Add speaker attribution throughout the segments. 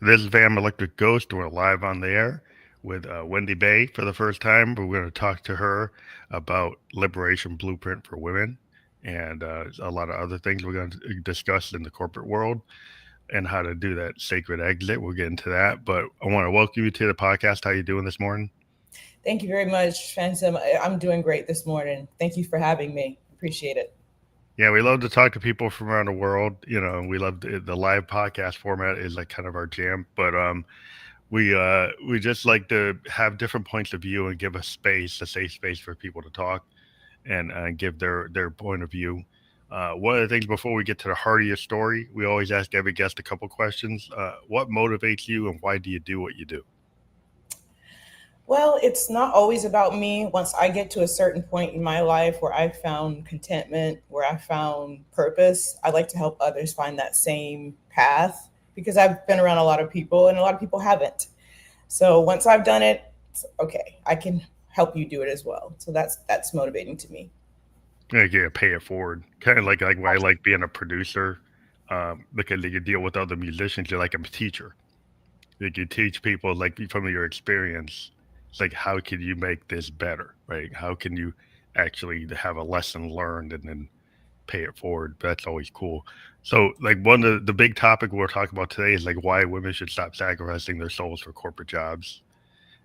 Speaker 1: This is Vam Electric Ghost. We're live on the air with Wendi Bay for the first time. We're going to talk to her about Liberation Blueprint for Women and a lot of other things we're going to discuss in the corporate world and how to do that sacred exit. We'll get into that. But I want to welcome you to the podcast. How you doing this morning?
Speaker 2: Thank you very much, Phantom. I'm doing great this morning. Thank you for having me. Appreciate it.
Speaker 1: Yeah, we love to talk to people from around the world. We love the live podcast format is like kind of our jam. But we just like to have different points of view and give a safe space for people to talk and give their point of view. One of the things before we get to the heart of your story, we always ask every guest a couple questions. What motivates you, and why do you do what you do?
Speaker 2: Well, it's not always about me. Once I get to a certain point in my life where I found contentment, where I found purpose, I like to help others find that same path because I've been around a lot of people and a lot of people haven't. So once I've done it, it's okay, I can help you do it as well. So that's motivating to me.
Speaker 1: Yeah, pay it forward. Kind of like why I like being a producer, because you deal with other musicians. You're like a teacher. Like you teach people like from your experience. It's like how can you make this better, right? How can you actually have a lesson learned and then pay it forward? That's always cool. So like one of the big topic we're talking about today is like why women should stop sacrificing their souls for corporate jobs.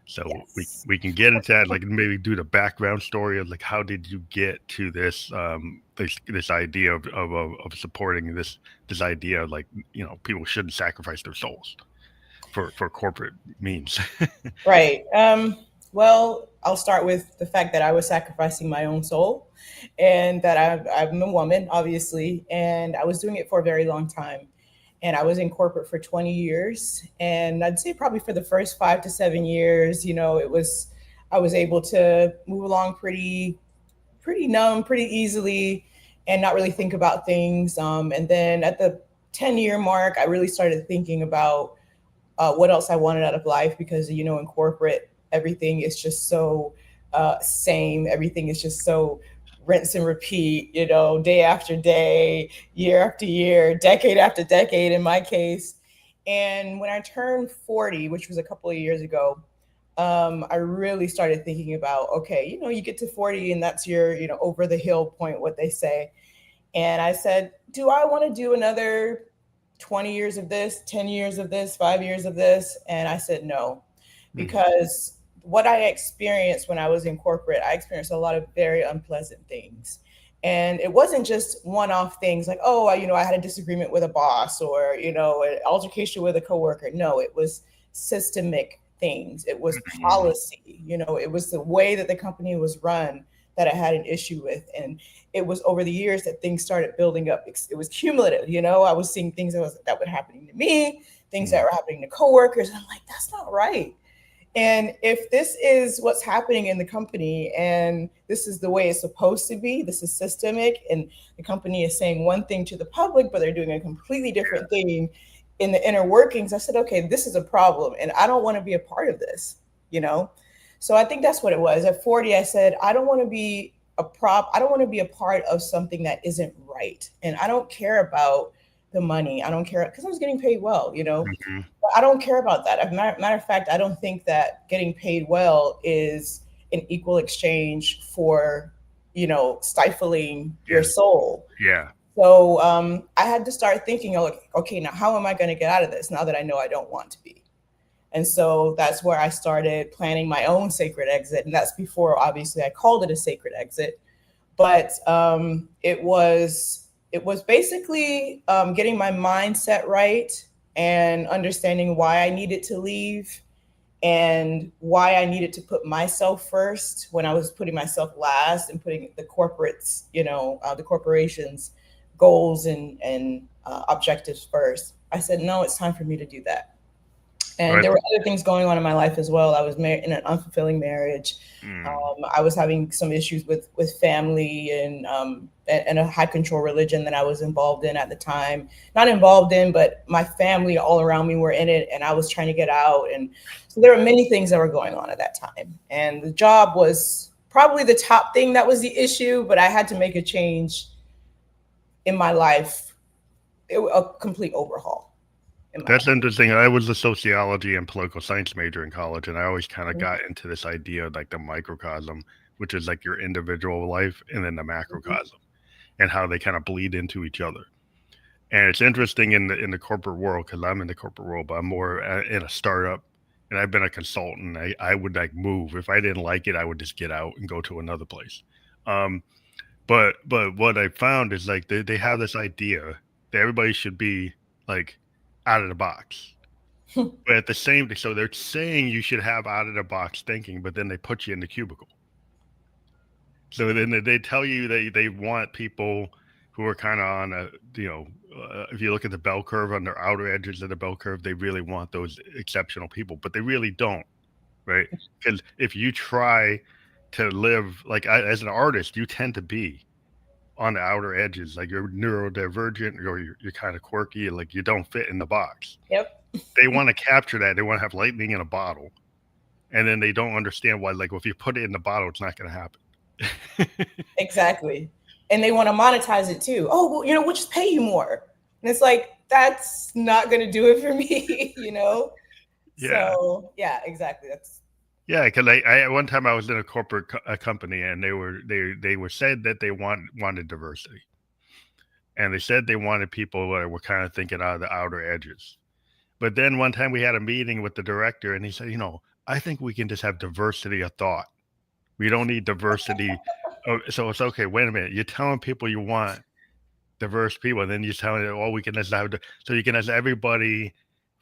Speaker 1: So
Speaker 2: Yes.
Speaker 1: we can get into that, like maybe do the background story of like how did you get to this this idea of supporting this idea of like people shouldn't sacrifice their souls for corporate means.
Speaker 2: Right. Well, I'll start with the fact that I was sacrificing my own soul and that I'm a woman, obviously, and I was doing it for a very long time. And I was in corporate for 20 years. And I'd say probably for the first 5 to 7 years, I was able to move along pretty numb, pretty easily, and not really think about things. And then at the 10-year mark, I really started thinking about what else I wanted out of life because in corporate everything is just so same. Everything is just so rinse and repeat. Day after day, year after year, decade after decade. In my case, and when I turned 40, which was a couple of years ago, I really started thinking about okay, you get to 40 and that's your over the hill point, what they say. And I said, do I want to do another 20 years of this, 10 years of this, 5 years of this? And I said no,
Speaker 1: Mm,
Speaker 2: because what I experienced when I was in corporate, I experienced a lot of very unpleasant things. And it wasn't just one off things like, oh, I had a disagreement with a boss or, an altercation with a coworker. No, it was systemic things. It was
Speaker 1: mm,
Speaker 2: policy, it was the way that the company was run that I had an issue with. And it was over the years that things started building up. It was cumulative, I was seeing things that were happening to me, things that
Speaker 1: mm.
Speaker 2: were happening to coworkers. And I'm like, that's not right. And if this is what's happening in the company and this is the way it's supposed to be, this is systemic, and the company is saying one thing to the public, but they're doing a completely different thing in the inner workings, I said, okay, this is a problem and I don't want to be a part of this, you know? So I think that's what it was. At 40, I said, I don't want to be I don't want to be a part of something that isn't right. And I don't care about the money. I don't care because I was getting paid well,
Speaker 1: Mhm.
Speaker 2: I don't care about that. As a matter of fact, I don't think that getting paid well is an equal exchange for, stifling your
Speaker 1: Yeah,
Speaker 2: soul.
Speaker 1: yeah,
Speaker 2: So I had to start thinking, oh, okay, now how am I going to get out of this now that I know I don't want to be? And so that's where I started planning my own sacred exit. And that's before, obviously, I called it a sacred exit. But it was basically getting my mindset right and understanding why I needed to leave and why I needed to put myself first when I was putting myself last and putting the corporates, the corporations' goals and objectives first. I said, no, it's time for me to do that. And
Speaker 1: but
Speaker 2: there were other things going on in my life as well. I was married in an unfulfilling marriage.
Speaker 1: mm,
Speaker 2: I was having some issues with family and a high control religion that I was involved in at the time. Not involved in, but my family all around me were in it, and I was trying to get out. And so there were many things that were going on at that time. And the job was probably the top thing that was the issue, but I had to make a change in my life, a complete overhaul in my
Speaker 1: That's
Speaker 2: opinion.
Speaker 1: interesting. I was a sociology and political science major in college, and I always kind of
Speaker 2: Mhm,
Speaker 1: got into this idea of like the microcosm, which is like your individual life, and then the
Speaker 2: mhm.
Speaker 1: macrocosm, and how they kind of bleed into each other. And it's interesting in the corporate world because I'm in the corporate world, but I'm more in a startup, and I've been a consultant. I would like move if I didn't like it, I would just get out and go to another place. Um, but what I found is like they have this idea that everybody should be like out of the box. But at the same, so they're saying you should have out of the box thinking, but then they put you in the cubicle. So then they tell you they want people who are kind of on a, you know, if you look at the bell curve on the outer edges of the bell curve, they really want those exceptional people, but they really don't, right? Because if you try to live like as an artist, you tend to be on the outer edges, like you're neurodivergent or you're kind of quirky, like you don't fit in the box.
Speaker 2: Yep,
Speaker 1: They want to capture that. They want to have lightning in a bottle, and then they don't understand why. Like, well, if you put it in the bottle, it's not going to happen.
Speaker 2: exactly. And they want to monetize it too. Oh, well, we'll just pay you more. And it's like, that's not going to do it for me, you know?
Speaker 1: Yeah,
Speaker 2: So, yeah, exactly. That's
Speaker 1: yeah. Because I one time I was in a corporate company, and they were said that they wanted diversity, and they said they wanted people that were kind of thinking out of the outer edges. But then one time we had a meeting with the director, and he said, I think we can just have diversity of thought. We don't need diversity. Oh, so it's okay. Wait a minute. You're telling people you want diverse people, and then you're telling them, oh, we can just have so you can ask everybody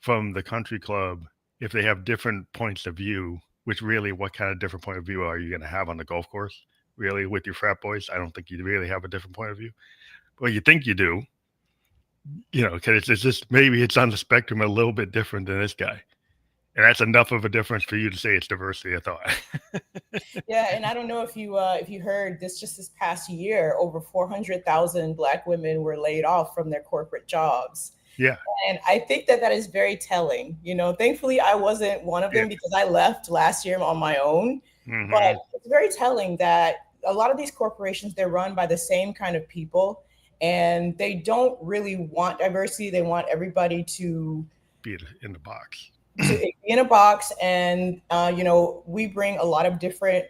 Speaker 1: from the country club if they have different points of view. Which really, what kind of different point of view are you going to have on the golf course? Really, with your frat boys, I don't think you really have a different point of view. Well, you think you do, because it's just maybe it's on the spectrum a little bit different than this guy, and that's enough of a difference for you to say it's diversity of thought.
Speaker 2: yeah. And I don't know if you heard this, just this past year, over 400,000 Black women were laid off from their corporate jobs.
Speaker 1: Yeah,
Speaker 2: And I think that that is very telling. Thankfully, I wasn't one of
Speaker 1: yeah.
Speaker 2: them because I left last year on my own. But
Speaker 1: Hmm.
Speaker 2: it's very telling that a lot of these corporations, they're run by the same kind of people, and they don't really want diversity. They want everybody
Speaker 1: Be in the box.
Speaker 2: to be in a box. And we bring a lot of different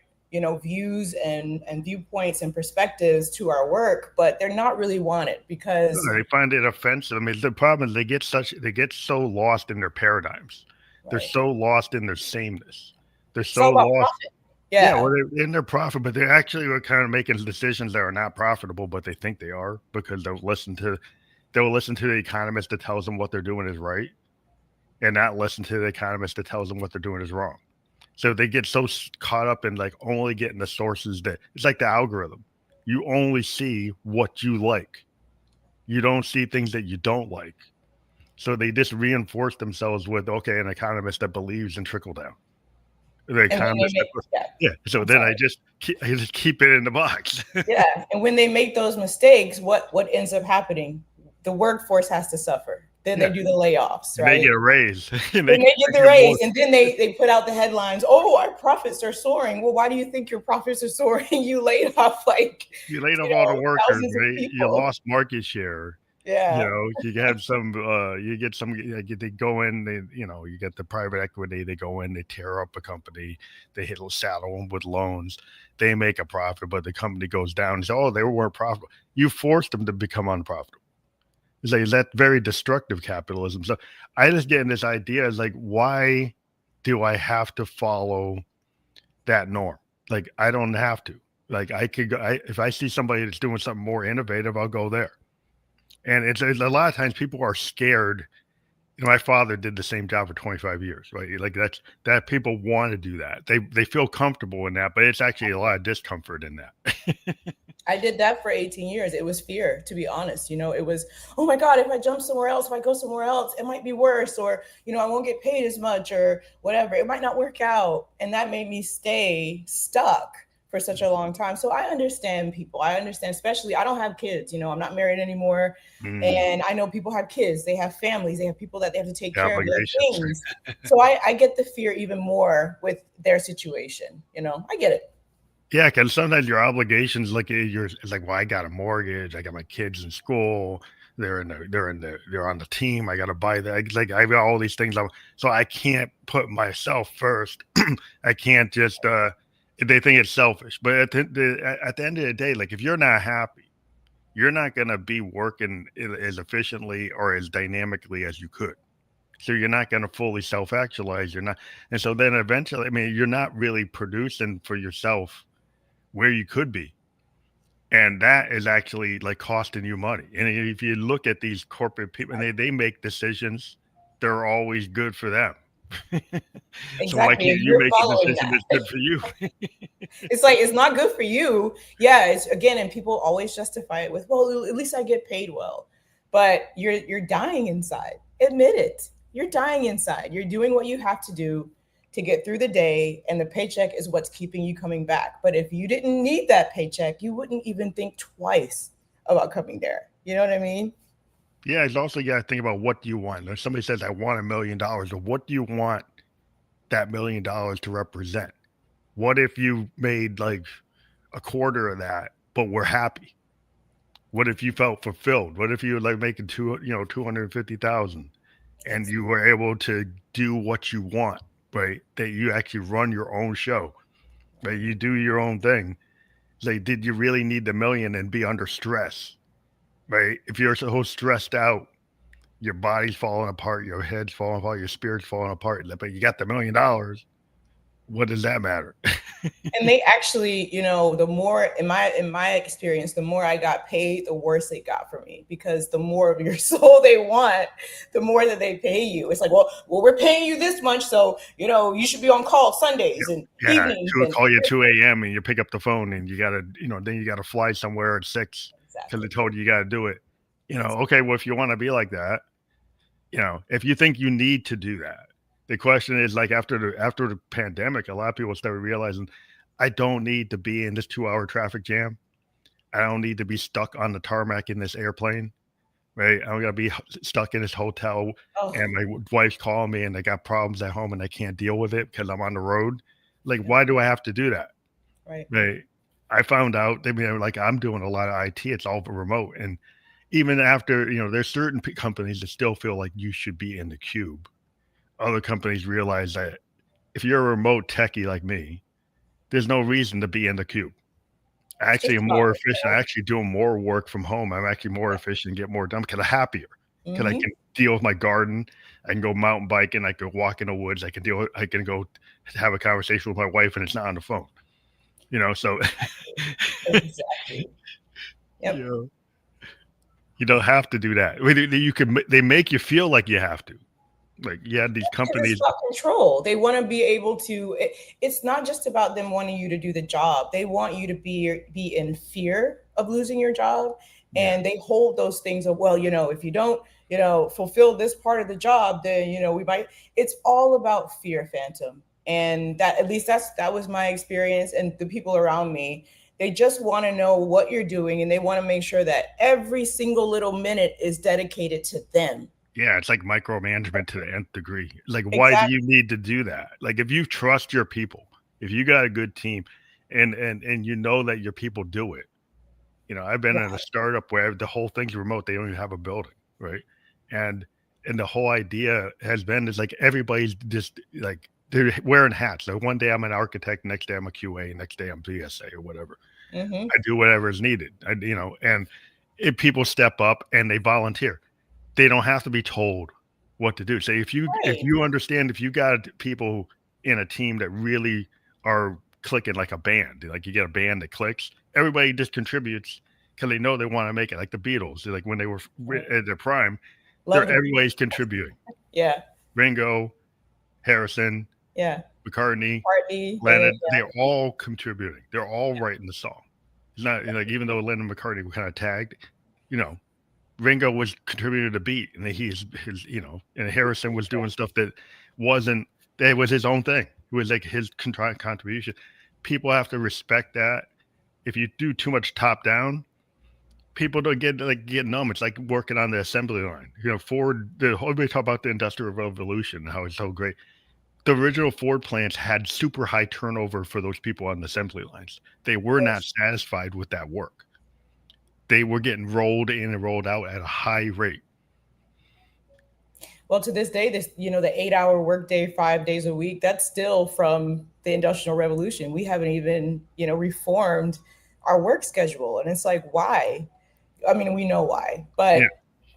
Speaker 2: views and viewpoints and perspectives to our work, but they're not really wanted because
Speaker 1: They find it offensive. I mean, the problem is they get so lost in their paradigms. They're
Speaker 2: right.
Speaker 1: so lost in their sameness. They're
Speaker 2: It's all
Speaker 1: so
Speaker 2: about
Speaker 1: lost.
Speaker 2: profit.
Speaker 1: Yeah,
Speaker 2: Yeah.
Speaker 1: well, they're in their profit, but they actually are kind of making decisions that are not profitable, but they think they are because they'll listen to the economist that tells them what they're doing is right, and not listen to the economist that tells them what they're doing is wrong. So they get so caught up in like only getting the sources that it's like the algorithm. You only see what you like. You don't see things that you don't like. So they just reinforce themselves with okay, an economist that believes in trickle down. The
Speaker 2: And when they
Speaker 1: economist that
Speaker 2: make, yeah,
Speaker 1: yeah. So
Speaker 2: I'm
Speaker 1: then
Speaker 2: sorry.
Speaker 1: I just keep it in the box.
Speaker 2: Yeah, and when they make those mistakes, what ends up happening? The workforce has to suffer. Then they
Speaker 1: Yeah,
Speaker 2: do the layoffs,
Speaker 1: and they
Speaker 2: right?
Speaker 1: get a raise, and
Speaker 2: Then they get the
Speaker 1: get more.
Speaker 2: raise, and then they put out the headlines. Oh, our profits are soaring. Well, why do you think your profits are soaring? You laid off like
Speaker 1: You laid off all the workers,
Speaker 2: thousands of
Speaker 1: right? You
Speaker 2: people.
Speaker 1: lost market share.
Speaker 2: Yeah,
Speaker 1: You have some, you get some, like, they go in, you get the private equity, they go in, they tear up a company, they hit saddle them with loans, they make a profit, but the company goes down. And say, oh, they weren't profitable. You forced them to become unprofitable. It's like that very destructive capitalism. So I just get in this idea is like, why do I have to follow that norm? Like, I don't have to. Like, I could go, if I see somebody that's doing something more innovative, I'll go there. And it's a lot of times people are scared. My father did the same job for 25 years, right? Like that people want to do that. They feel comfortable in that, but it's actually a lot of discomfort in that.
Speaker 2: I did that for 18 years. It was fear, to be honest. It was, oh my God, if I jump somewhere else, if I go somewhere else, it might be worse, or, I won't get paid as much, or whatever. It might not work out. And that made me stay stuck for such a long time. So I understand people. I understand, especially, I don't have kids, I'm not married anymore.
Speaker 1: Mm,
Speaker 2: And I know people have kids, they have families, they have people that they have to take care of, they have
Speaker 1: obligations.
Speaker 2: things. So I get the fear even more with their situation. I get it.
Speaker 1: Yeah, because sometimes your obligations, like it's like, well, I got a mortgage, I got my kids in school, they're on the team. I got to buy that. Like I got all these things. So I can't put myself first. I can't just. They think it's selfish, but at the end of the day, like if you're not happy, you're not gonna be working as efficiently or as dynamically as you could. So you're not going to fully self actualize. You're not, and so then eventually, I mean, you're not really producing for yourself where you could be, and that is actually like costing you money. And if you look at these corporate people, and they make decisions, they're always good for them. So why
Speaker 2: Exactly.
Speaker 1: can't
Speaker 2: And
Speaker 1: you
Speaker 2: you're
Speaker 1: make a
Speaker 2: following
Speaker 1: decision
Speaker 2: that.
Speaker 1: that's good for you?
Speaker 2: It's like it's not good for you. Yeah, it's again, and people always justify it with, well, at least I get paid well. But you're dying inside. Admit it. You're dying inside. You're doing what you have to do to get through the day, and the paycheck is what's keeping you coming back. But if you didn't need that paycheck, you wouldn't even think twice about coming there. You know what I mean?
Speaker 1: Yeah, it's also you got to think about what do you want. If somebody says I want $1 million, or what do you want that $1 million to represent? What if you made like a quarter of that, but we're happy? What if you felt fulfilled? What if you were like making 250,000 and you were able to do what you want, right? That you actually run your own show, right? You do your own thing. Like, did you really need the million and be under stress, right? If you're so stressed out, your body's falling apart, your head's falling apart, your spirit's falling apart, but you got the $1 million. What does that matter?
Speaker 2: And they actually, the more in my experience, the more I got paid, the worse it got for me, because the more of your soul they want, the more that they pay you. It's like, well, we're paying you this much, so you should be on call Sundays and
Speaker 1: Yeah,
Speaker 2: evenings
Speaker 1: to
Speaker 2: and
Speaker 1: call you at 2 a.m. and you pick up the phone and you gotta, then you gotta fly somewhere at 6 because they
Speaker 2: exactly.
Speaker 1: told you gotta do it. Okay, well, if you want to be like that, if you think you need to do that, the question is like after the pandemic, a lot of people started realizing I don't need to be in this 2 hour traffic jam. I don't need to be stuck on the tarmac in this airplane, right? I don't gotta be stuck in this hotel
Speaker 2: Oh,
Speaker 1: and my wife's calling me and they got problems at home and I can't deal with it because I'm on the road. Like,
Speaker 2: yeah,
Speaker 1: why do I have to do that?
Speaker 2: right.
Speaker 1: Right. I found out, I mean, like I'm doing a lot of IT, it's all remote. And even after, there's certain companies that still feel like you should be in the cube. Other companies realize that if you're a remote techie like me, there's no reason to be in the cube. I
Speaker 2: It's
Speaker 1: actually
Speaker 2: just
Speaker 1: am
Speaker 2: not
Speaker 1: more
Speaker 2: good
Speaker 1: efficient. I
Speaker 2: for
Speaker 1: actually doing more work from home. I'm actually more efficient and get more done because I'm happier.
Speaker 2: health.
Speaker 1: Because I
Speaker 2: Hmm.
Speaker 1: can deal with my garden. I can go mountain biking. I can walk in the woods. I can go have a conversation with my wife and it's not on the phone. So
Speaker 2: Exactly. Yep.
Speaker 1: yeah, you don't have to do that. You can. They make you feel like you have to. Like you had these
Speaker 2: Because it's
Speaker 1: companies.
Speaker 2: about control. They want to be able to. It's not just about them wanting you to do the job. They want you to be in fear of losing your job,
Speaker 1: Yeah,
Speaker 2: and they hold those things of, well, if you don't, fulfill this part of the job, then we might. It's all about fear, Phantom, and that at least that was my experience, and the people around me. They just want to know what you're doing, and they want to make sure that every single little minute is dedicated to them.
Speaker 1: yeah. It's like micromanagement to the nth degree. Like, why do you
Speaker 2: Exactly.
Speaker 1: need to do that? Like, if you trust your people, if you got a good team, and you know that your people do it. I've been in a startup where the whole thing's remote. They don't even have a building, right? And and the whole idea has been is like everybody's just like they're wearing hats. Like one day I'm an architect, next day I'm a QA, next day I'm BSA or whatever.
Speaker 2: Hmm.
Speaker 1: I do whatever is needed. And if people step up and they volunteer, they don't have to be told what to do. Say if
Speaker 2: Right.
Speaker 1: you understand, if you got people in a team that really are clicking like a band, like you get a band that clicks, everybody just contributes because they know they want to make it. Like the Beatles, like when they were
Speaker 2: Right.
Speaker 1: at their prime,
Speaker 2: Love the
Speaker 1: everybody's contributing.
Speaker 2: yeah,
Speaker 1: Ringo, Harrison,
Speaker 2: yeah.
Speaker 1: McCartney,
Speaker 2: Party, Lennon,
Speaker 1: Lennon, they're all contributing. They're all writing the song. It's not like even though Lennon and McCartney were kind of tagged, you know, Ringo was contributing to the beat, and and Harrison was doing stuff that wasn't that was his own thing. It was like his contribution. People have to respect that. If you do too much top down, people don't get numb. It's like working on the assembly line. Ford. Everybody talk about the Industrial Revolution and how it's so great. The original Ford plants had super high turnover for those people on the assembly lines. They were not
Speaker 2: yes.
Speaker 1: satisfied with that work. they were getting rolled in and rolled out at a high rate.
Speaker 2: Well, to this day, this, the 8-hour workday, 5 days a week, that's still from the Industrial Revolution. We haven't even, reformed our work schedule. And it's like, why? I mean, we know why,
Speaker 1: Yeah,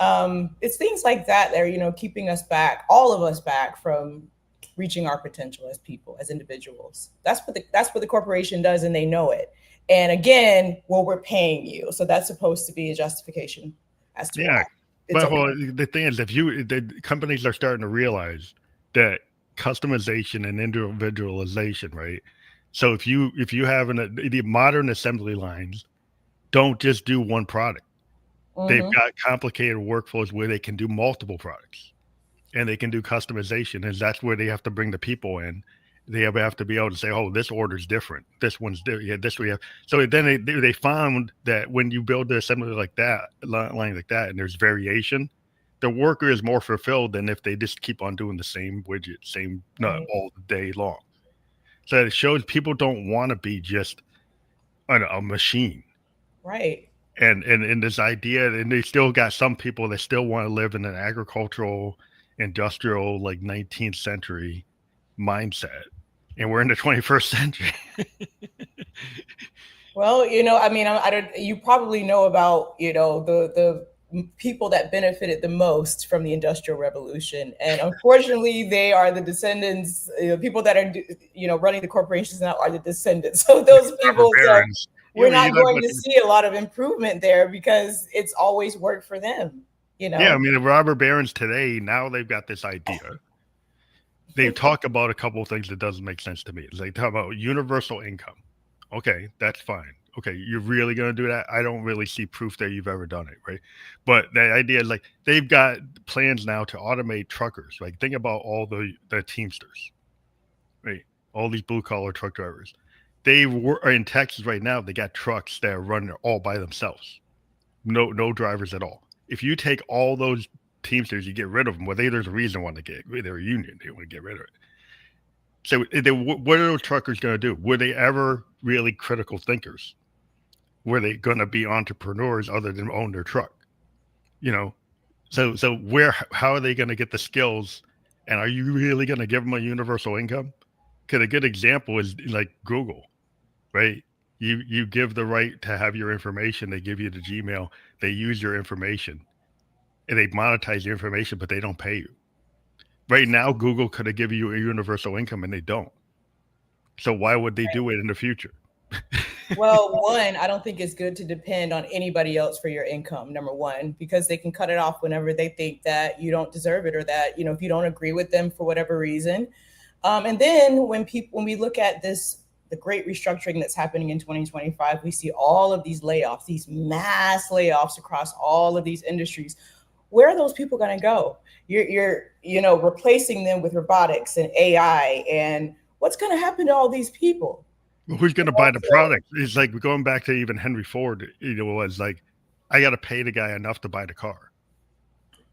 Speaker 2: but it's things like that that are, keeping us back, all of us back from reaching our potential as people, as individuals. That's what the corporation does, and they know it. And again, well, we're paying you, so that's supposed to be a justification as to
Speaker 1: yeah.
Speaker 2: why it's
Speaker 1: But
Speaker 2: okay.
Speaker 1: well, the thing is, if you the companies are starting to realize that customization and individualization, right? So if you have the modern assembly lines don't just do one product. They've
Speaker 2: Hmm.
Speaker 1: got complicated workflows where they can do multiple products and they can do customization, and that's where they have to bring the people in. They have to be able to say, "Oh, this order's different. This one's different. Yeah, this we have." So then they found that when you build the assembly like that, line like that, and there's variation, the worker is more fulfilled than if they just keep on doing the same widget, same nut
Speaker 2: Right.
Speaker 1: all day long. So it shows people don't want to be just a machine.
Speaker 2: Right.
Speaker 1: And this idea, and they still got some people that still want to live in an agricultural, industrial, like 19th century mindset, and we're in the 21st century.
Speaker 2: Well, I mean, I don't. You probably know about, the people that benefited the most from the Industrial Revolution, and unfortunately, they are the descendants. People that are, running the corporations now are the descendants. So those
Speaker 1: Robert
Speaker 2: people. So
Speaker 1: Barons.
Speaker 2: we're
Speaker 1: You
Speaker 2: not
Speaker 1: look
Speaker 2: going
Speaker 1: what
Speaker 2: to see a lot of improvement there because it's always worked for them. You
Speaker 1: yeah, I
Speaker 2: know.
Speaker 1: mean the Robert Barons today, now they've got this idea. They talk about a couple of things that doesn't make sense to me. They talk about universal income. Okay, that's fine. Okay, you're really going to do that? I don't really see proof that you've ever done it, right? But the idea is like they've got plans now to automate truckers. Like think about all the Teamsters, right? All these blue collar truck drivers. They are in Texas right now. They got trucks that are running all by themselves. No drivers at all. If you take all those Teamsters, you get rid of them. Well, there's a reason why they're a union. They want to get rid of it. So what are those truckers going to do? Were they ever really critical thinkers? Were they going to be entrepreneurs other than own their truck? You know, so how are they going to get the skills? And are you really going to give them a universal income? Because a good example is like Google, right? You give the right to have your information. They give you the Gmail. They use your information and they monetize your information, but they don't pay you. Right now, Google could have given you a universal income and they don't. So why would they do it in the future?
Speaker 2: Well, one, I don't think it's good to depend on anybody else for your income, number one, because they can cut it off whenever they think that you don't deserve it or that, if you don't agree with them for whatever reason. And then when we look at this, the great restructuring that's happening in 2025, we see all of these layoffs, these mass layoffs across all of these industries. Where are those people going to go? You're replacing them with robotics and AI, and what's going to happen to all these people?
Speaker 1: Who's going to buy the product? It's like going back to even Henry Ford. Was like, I got to pay the guy enough to buy the car.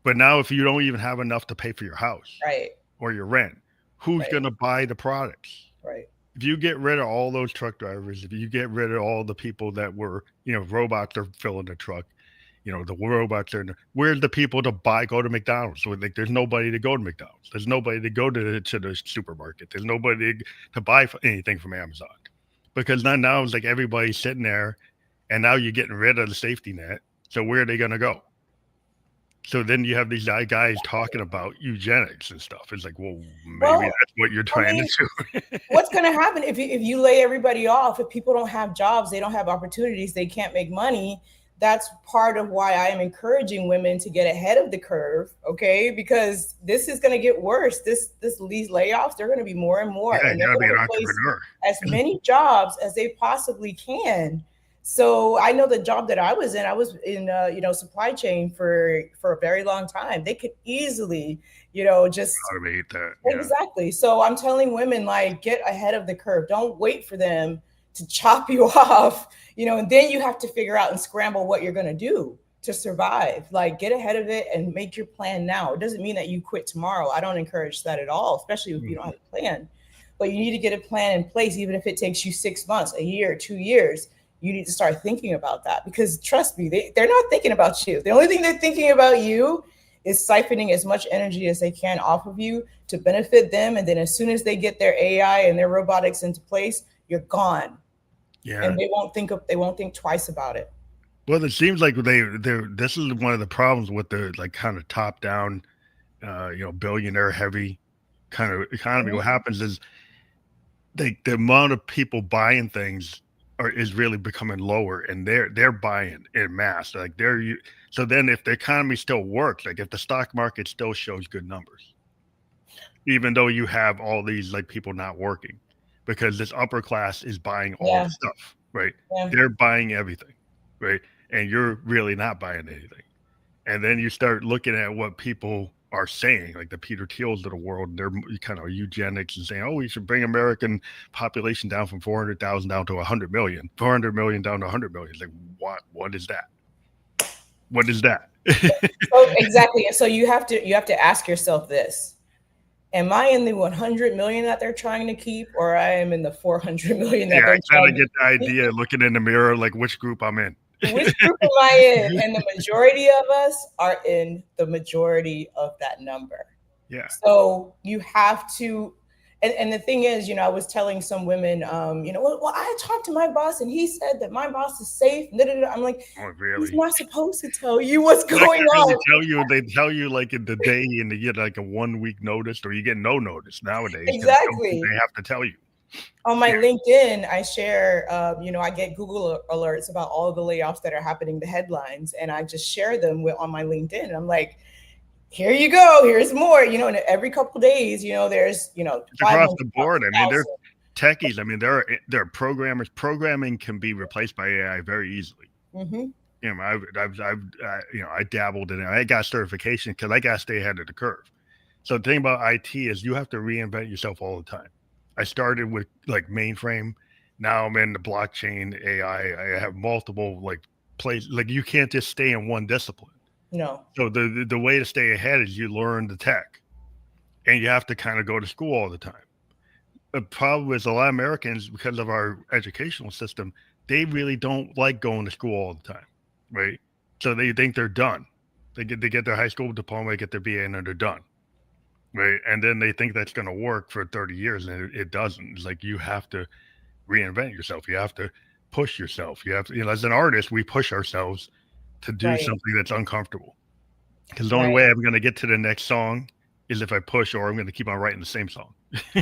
Speaker 1: But now, if you don't even have enough to pay for your house
Speaker 2: Right,
Speaker 1: or your rent, who's
Speaker 2: right,
Speaker 1: going to buy the products?
Speaker 2: right.
Speaker 1: If you get rid of all those truck drivers, if you get rid of all the people that were, robots are filling the truck, the robots are. Where's the people to go to McDonald's? So like, there's nobody to go to McDonald's. There's nobody to go to the supermarket. There's nobody to buy anything from Amazon because now it's like everybody's sitting there, and now you're getting rid of the safety net. So where are they going to go? So then you have these guys talking about eugenics and stuff. It's like, well, maybe
Speaker 2: Well,
Speaker 1: that's what you're
Speaker 2: I
Speaker 1: trying to
Speaker 2: mean,
Speaker 1: do.
Speaker 2: what's going to happen if you lay everybody off? If people don't have jobs, they don't have opportunities, they can't make money. That's part of why I am encouraging women to get ahead of the curve, okay? Because this is going to get worse. These layoffs, they're going to be more and more,
Speaker 1: Yeah,
Speaker 2: and
Speaker 1: you
Speaker 2: they're
Speaker 1: gotta be
Speaker 2: going
Speaker 1: an
Speaker 2: to replace
Speaker 1: entrepreneur.
Speaker 2: as many jobs as they possibly can. So I know the job that I was in, supply chain for a very long time. They could easily, just
Speaker 1: Automate that. Yeah.
Speaker 2: exactly. So I'm telling women, like, get ahead of the curve. Don't wait for them to chop you off, and then you have to figure out and scramble what you're going to do to survive. Like, get ahead of it and make your plan now. It doesn't mean that you quit tomorrow. I don't encourage that at all, especially if you don't
Speaker 1: Mhm.
Speaker 2: have a plan. But you need to get a plan in place, even if it takes you 6 months, a year, 2 years. you need to start thinking about that, because trust me, they're not thinking about you. The only thing they're thinking about you is siphoning as much energy as they can off of you to benefit them. And then as soon as they get their AI and their robotics into place, you're gone.
Speaker 1: Yeah.
Speaker 2: And they won't think twice about it.
Speaker 1: Well, it seems like they're this is one of the problems with the like kind of top down, billionaire heavy kind of economy. What
Speaker 2: Mhm.
Speaker 1: happens is the amount of people buying things is really becoming lower, and they're buying in mass. Like so then if the economy still works, like if the stock market still shows good numbers, even though you have all these like people not working, because this upper class is buying all the
Speaker 2: Yeah,
Speaker 1: stuff, right?
Speaker 2: yeah,
Speaker 1: They're buying everything, right? And you're really not buying anything. And then you start looking at what people are saying, like the Peter Thiels of the world. They're kind of eugenics and saying, "Oh, we should bring American population down from 400,000 down to 100 million, 400 million down to 100 million." It's like, what? What is that? What is that?
Speaker 2: so exactly. And so you have to ask yourself this: am I in the 100 million that they're trying to keep, or I am in the 400 million that
Speaker 1: Yeah, I
Speaker 2: they're
Speaker 1: kind
Speaker 2: trying
Speaker 1: of
Speaker 2: to
Speaker 1: get the
Speaker 2: keep?
Speaker 1: idea looking in the mirror, like which group I'm in.
Speaker 2: Which group am I in? And the majority of us are in the majority of that number.
Speaker 1: Yeah.
Speaker 2: So you have to, and the thing is, I was telling some women, well, I talked to my boss and he said that my boss is safe. Da, da, da. I'm like,
Speaker 1: Oh,
Speaker 2: he's
Speaker 1: really?
Speaker 2: not supposed to tell you what's
Speaker 1: They actually
Speaker 2: going
Speaker 1: really
Speaker 2: on.
Speaker 1: tell you. They tell you like in the day, and you get like a 1 week notice, or you get no notice nowadays because
Speaker 2: Exactly.
Speaker 1: they have to tell you.
Speaker 2: On my
Speaker 1: Yeah.
Speaker 2: LinkedIn, I share, I get Google alerts about all of the layoffs that are happening, the headlines, and I just share them on my LinkedIn. And I'm like, here you go, here's more, and every couple of days, there's,
Speaker 1: It's across
Speaker 2: 500,
Speaker 1: the board. I mean, they're
Speaker 2: 1,000.
Speaker 1: techies. I mean, they're programmers. Programming can be replaced by AI very easily.
Speaker 2: Mm-hmm.
Speaker 1: I dabbled in it. I got certification because I got to stay ahead of the curve. So the thing about IT is you have to reinvent yourself all the time. I started with like mainframe. Now I'm in the blockchain AI. I have multiple like places. Like you can't just stay in one discipline.
Speaker 2: No.
Speaker 1: So the way to stay ahead is you learn the tech, and you have to kind of go to school all the time. The problem is a lot of Americans, because of our educational system, they really don't like going to school all the time, right? So they think they're done. They get their high school diploma, they get their BA, and then they're done, right? And then they think that's going to work for 30 years, and it doesn't. It's like you have to reinvent yourself. You have to push yourself. You have to, as an artist, we push ourselves to do
Speaker 2: Right.
Speaker 1: something that's uncomfortable. Because the only
Speaker 2: Right.
Speaker 1: way I'm going to get to the next song is if I push, or I'm going to keep on writing the same song.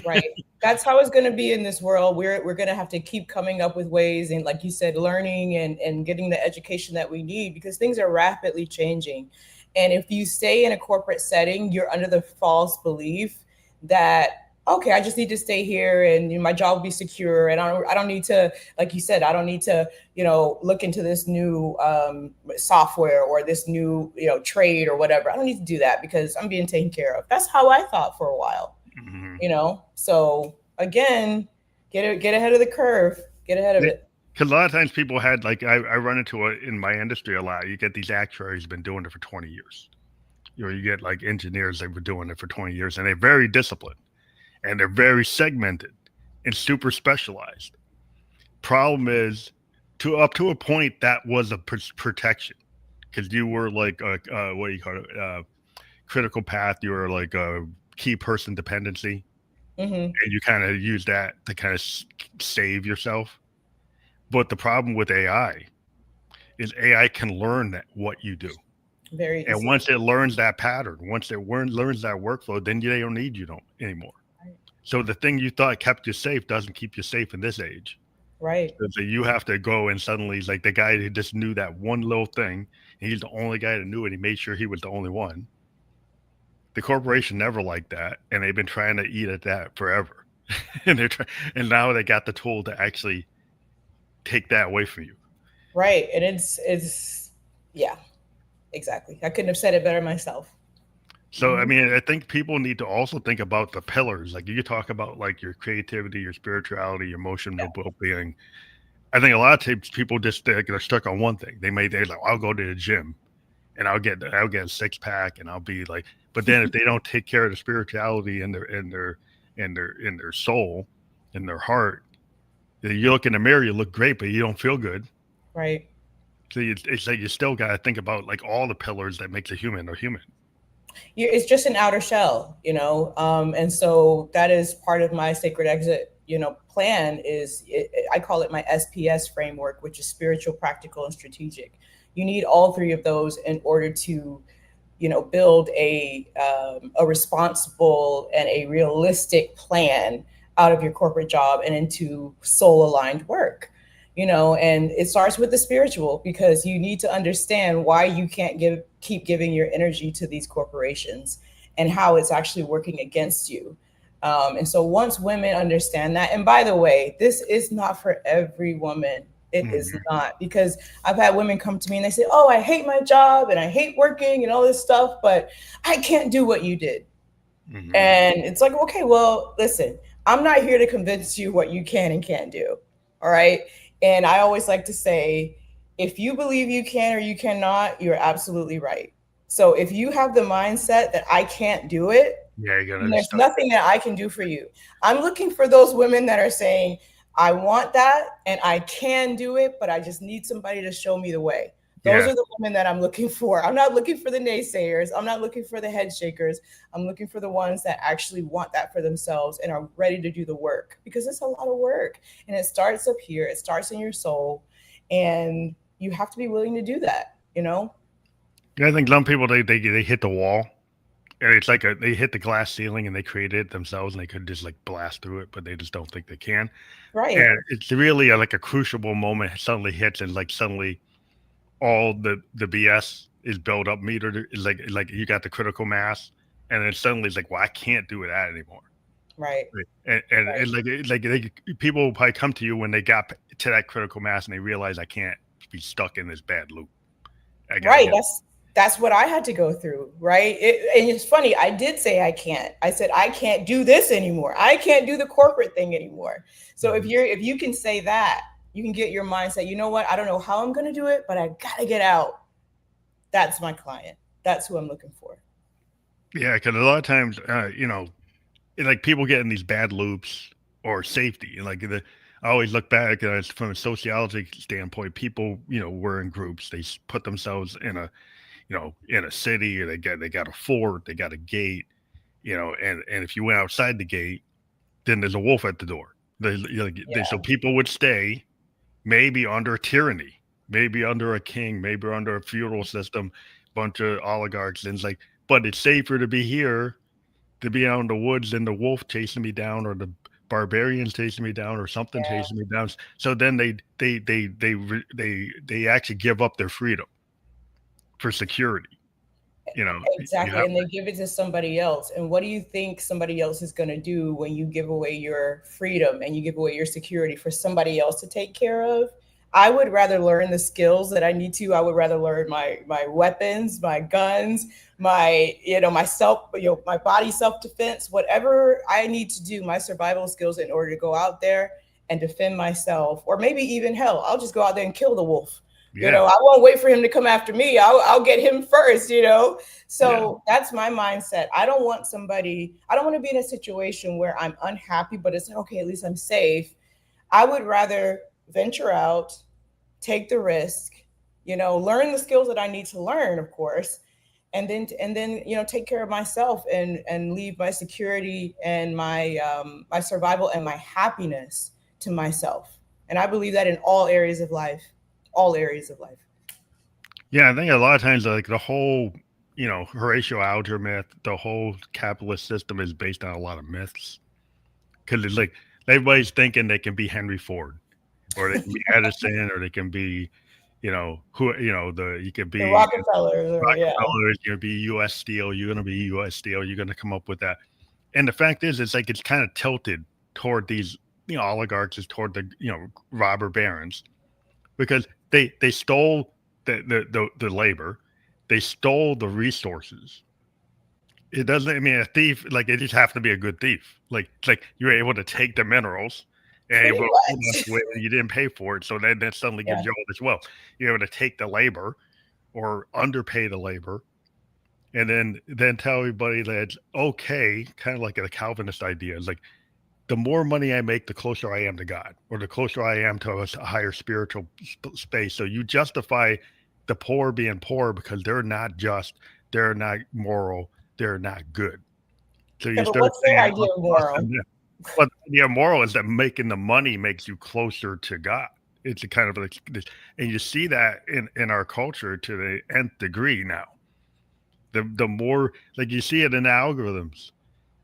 Speaker 2: Right. That's how it's going to be in this world. We're going to have to keep coming up with ways, and like you said, learning and getting the education that we need, because things are rapidly changing. And if you stay in a corporate setting, you're under the false belief that, okay, I just need to stay here and my job will be secure, and I don't need to, like you said, I don't need to, look into this new software or this new, trade or whatever. I don't need to do that because I'm being taken care of. That's how I thought for a while.
Speaker 1: Mhm.
Speaker 2: So again, get ahead of the curve, get ahead of it.
Speaker 1: Because a lot of times people had like I run into it in my industry a lot. You get these actuaries who've been doing it for 20 years. You get like engineers that were doing it for 20 years, and they're very disciplined and they're very segmented and super specialized. Problem is, to up to a point, that was a protection because you were like what do you call it? Critical path. You were like a key person dependency,
Speaker 2: Hmm.
Speaker 1: and you kind of use that to kind of save yourself. But the problem with AI is AI can learn that what you do.
Speaker 2: Very
Speaker 1: And
Speaker 2: easily.
Speaker 1: once it learns that pattern, once it learns that workflow, then they don't need you anymore. So the thing you thought kept you safe doesn't keep you safe in this age.
Speaker 2: Right.
Speaker 1: So you have to go and suddenly, like the guy who just knew that one little thing, and he's the only guy that knew it. He made sure he was the only one. The corporation never liked that, and they've been trying to eat at that forever. and and now they got the tool to actually take that away from you.
Speaker 2: Right. And it's yeah, exactly. I couldn't have said it better myself.
Speaker 1: So, I
Speaker 2: Hmm.
Speaker 1: mean, I think people need to also think about the pillars. Like you talk about like your creativity, your spirituality, your
Speaker 2: Yeah.
Speaker 1: emotional well-being. I think a lot of times people just they're stuck on one thing. They're like, I'll go to the gym and I'll get a six pack and I'll be like. But then if they don't take care of the spirituality and their soul and their heart, You look in the mirror, you look great, but you don't feel good.
Speaker 2: Right.
Speaker 1: So it's like you still got to think about like all the pillars that makes a human a human.
Speaker 2: It's just an outer shell, and so that is part of my sacred exit, plan. I call it my SPS framework, which is spiritual, practical, and strategic. You need all three of those in order to build a responsible and a realistic plan out of your corporate job and into soul aligned work. And it starts with the spiritual, because you need to understand why you can't keep giving your energy to these corporations and how it's actually working against you. And so once women understand that, and by the way, this is not for every woman. It is
Speaker 1: Hmm.
Speaker 2: not, because I've had women come to me and they say, "Oh, I hate my job and I hate working and all this stuff, but I can't do what you did."
Speaker 1: Hmm.
Speaker 2: And it's like, okay, well, listen, I'm not here to convince you what you can and can't do. All right. And I always like to say, if you believe you can or you cannot, you're absolutely right. So if you have the mindset that I can't do it,
Speaker 1: Yeah, you're
Speaker 2: then
Speaker 1: gonna
Speaker 2: there's
Speaker 1: start.
Speaker 2: nothing that I can do for you. I'm looking for those women that are saying, I want that and I can do it, but I just need somebody to show me the way. Those
Speaker 1: Yeah,
Speaker 2: are the women that I'm looking for. I'm not looking for the naysayers. I'm not looking for the head shakers. I'm looking for the ones that actually want that for themselves and are ready to do the work, because it's a lot of work and it starts up here. It starts in your soul, and you have to be willing to do that.
Speaker 1: yeah. I think some people they hit the wall, and it's like they hit the glass ceiling and they created it themselves, and they could just like blast through it, but they just don't think they can.
Speaker 2: Right.
Speaker 1: And it's really like a crucible moment suddenly hits, and like suddenly all the BS is built up metered. It's like you got the critical mass, and then suddenly it's like, well, I can't do that anymore.
Speaker 2: Right.
Speaker 1: Right. And
Speaker 2: Right.
Speaker 1: people will probably come to you when they got to that critical mass and they realize I can't be stuck in this bad loop. I gotta
Speaker 2: Right.
Speaker 1: get.
Speaker 2: That's what I had to go through. Right. And it's funny. I did say I can't. I said I can't do this anymore. I can't do the corporate thing anymore. So
Speaker 1: Mhm.
Speaker 2: if you can say that, you can get your mindset. You know what? I don't know how I'm going to do it, but I gotta get out. That's my client. That's who I'm looking for.
Speaker 1: Yeah, because a lot of times, like people get in these bad loops or safety. Like I always look back from a sociology standpoint. People, were in groups. They put themselves in a city. Or they got a fort. They got a gate. And if you went outside the gate, then there's a wolf at the door. So
Speaker 2: Yeah.
Speaker 1: people would stay, maybe under tyranny, maybe under a king, maybe under a feudal system, bunch of oligarchs, and it's like, but it's safer to be here, to be out in the woods than the wolf chasing me down or the barbarians chasing me down or something
Speaker 2: Yeah.
Speaker 1: chasing me down. So then they actually give up their freedom for security. You
Speaker 2: Exactly.
Speaker 1: have
Speaker 2: And they give it to somebody else. And what do you think somebody else is going to do when you give away your freedom and you give away your security for somebody else to take care of? I would rather learn the skills that I need to. I would rather learn my weapons, my guns, my self, my body self defense, whatever I need to do, my survival skills in order to go out there and defend myself, or maybe even hell, I'll just go out there and kill the wolf.
Speaker 1: yeah,
Speaker 2: I won't wait for him to come after me. I'll get him first.
Speaker 1: yeah.
Speaker 2: So that's my mindset. I don't want to be in a situation where I'm unhappy, but it's like, okay, at least I'm safe. I would rather venture out, take the risk, learn the skills that I need to learn, of course, and then take care of myself and leave my security and my survival and my happiness to myself. And I believe that in all areas of life.
Speaker 1: Yeah, I think a lot of times, like the whole, Horatio Alger myth, the whole capitalist system is based on a lot of myths. Because it's like everybody's thinking they can be Henry Ford, or they can be Edison, or they can be, you could
Speaker 2: The
Speaker 1: be
Speaker 2: Rockefellers, or yeah,
Speaker 1: Rockefellers, you're gonna be U.S. Steel, you're gonna be U.S. Steel, you're gonna come up with that. And the fact is, it's like it's kind of tilted toward these, oligarchs, is toward the, robber barons, because they stole the labor, they stole the resources. It doesn't. I mean, a thief, like it just have to be a good thief. Like it's like you're able to take the minerals, and
Speaker 2: pretty much.
Speaker 1: you didn't pay for it, so then that suddenly gives
Speaker 2: Yeah,
Speaker 1: you all this wealth. You're able to take the labor or underpay the labor, and then tell everybody that it's okay, kind of like a Calvinist idea. It's like the more money I make, the closer I am to God, or the closer I am to a higher spiritual space. So you justify the poor being poor because they're not just, they're not moral, they're not good. So
Speaker 2: Yeah,
Speaker 1: you
Speaker 2: but
Speaker 1: start
Speaker 2: what's their
Speaker 1: saying,
Speaker 2: idea of
Speaker 1: us and
Speaker 2: moral?
Speaker 1: them. But the idea of moral is that making the money makes you closer to God. It's a kind of like this, and you see that in our culture to the nth degree now. The more like you see it in algorithms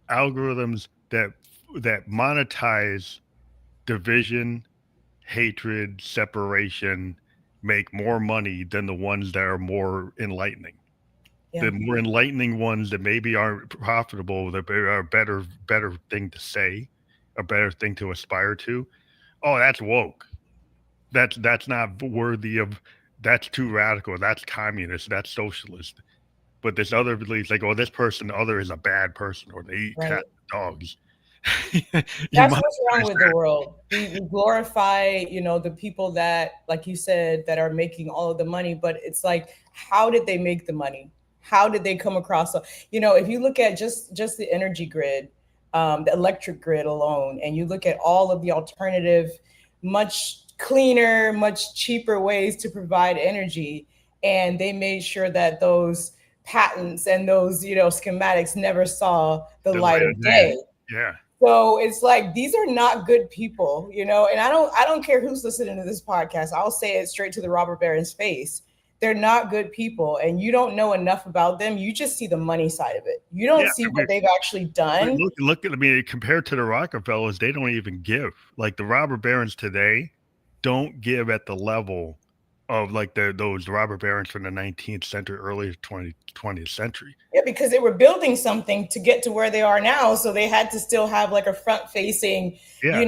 Speaker 1: that monetize division, hatred, separation, make more money than the ones that are more enlightening.
Speaker 2: Yeah,
Speaker 1: The more enlightening ones that maybe aren't profitable, that are a better thing to say, a better thing to aspire to. Oh, that's woke. That's not worthy of. That's too radical. That's communist. That's socialist. But this other believes like, oh, this person, the other is a bad person, or they eat
Speaker 2: right.
Speaker 1: cats and dogs. You
Speaker 2: That's
Speaker 1: monetize
Speaker 2: what's wrong with the
Speaker 1: that.
Speaker 2: world. We glorify, the people that, like you said, that are making all of the money, but it's like, how did they make the money? How did they come across? If you look at just the energy grid, the electric grid alone, and you look at all of the alternative, much cleaner, much cheaper ways to provide energy, and they made sure that those patents and those schematics never saw the
Speaker 1: The light
Speaker 2: light
Speaker 1: of
Speaker 2: of
Speaker 1: day.
Speaker 2: day.
Speaker 1: Yeah.
Speaker 2: So it's like these are not good people, and I don't care who's listening to this podcast. I'll say it straight to the robber baron's face. They're not good people, and you don't know enough about them. You just see the money side of it. You
Speaker 1: Yeah.
Speaker 2: don't see what they've actually done.
Speaker 1: Look at, I mean, compared to the Rockefellers, they don't even give. Like the robber barons today don't give at the level of like those robber barons from the 19th century, early 20th century.
Speaker 2: Yeah, because they were building something to get to where they are now, so they had to still have like a front-facing,
Speaker 1: Yeah.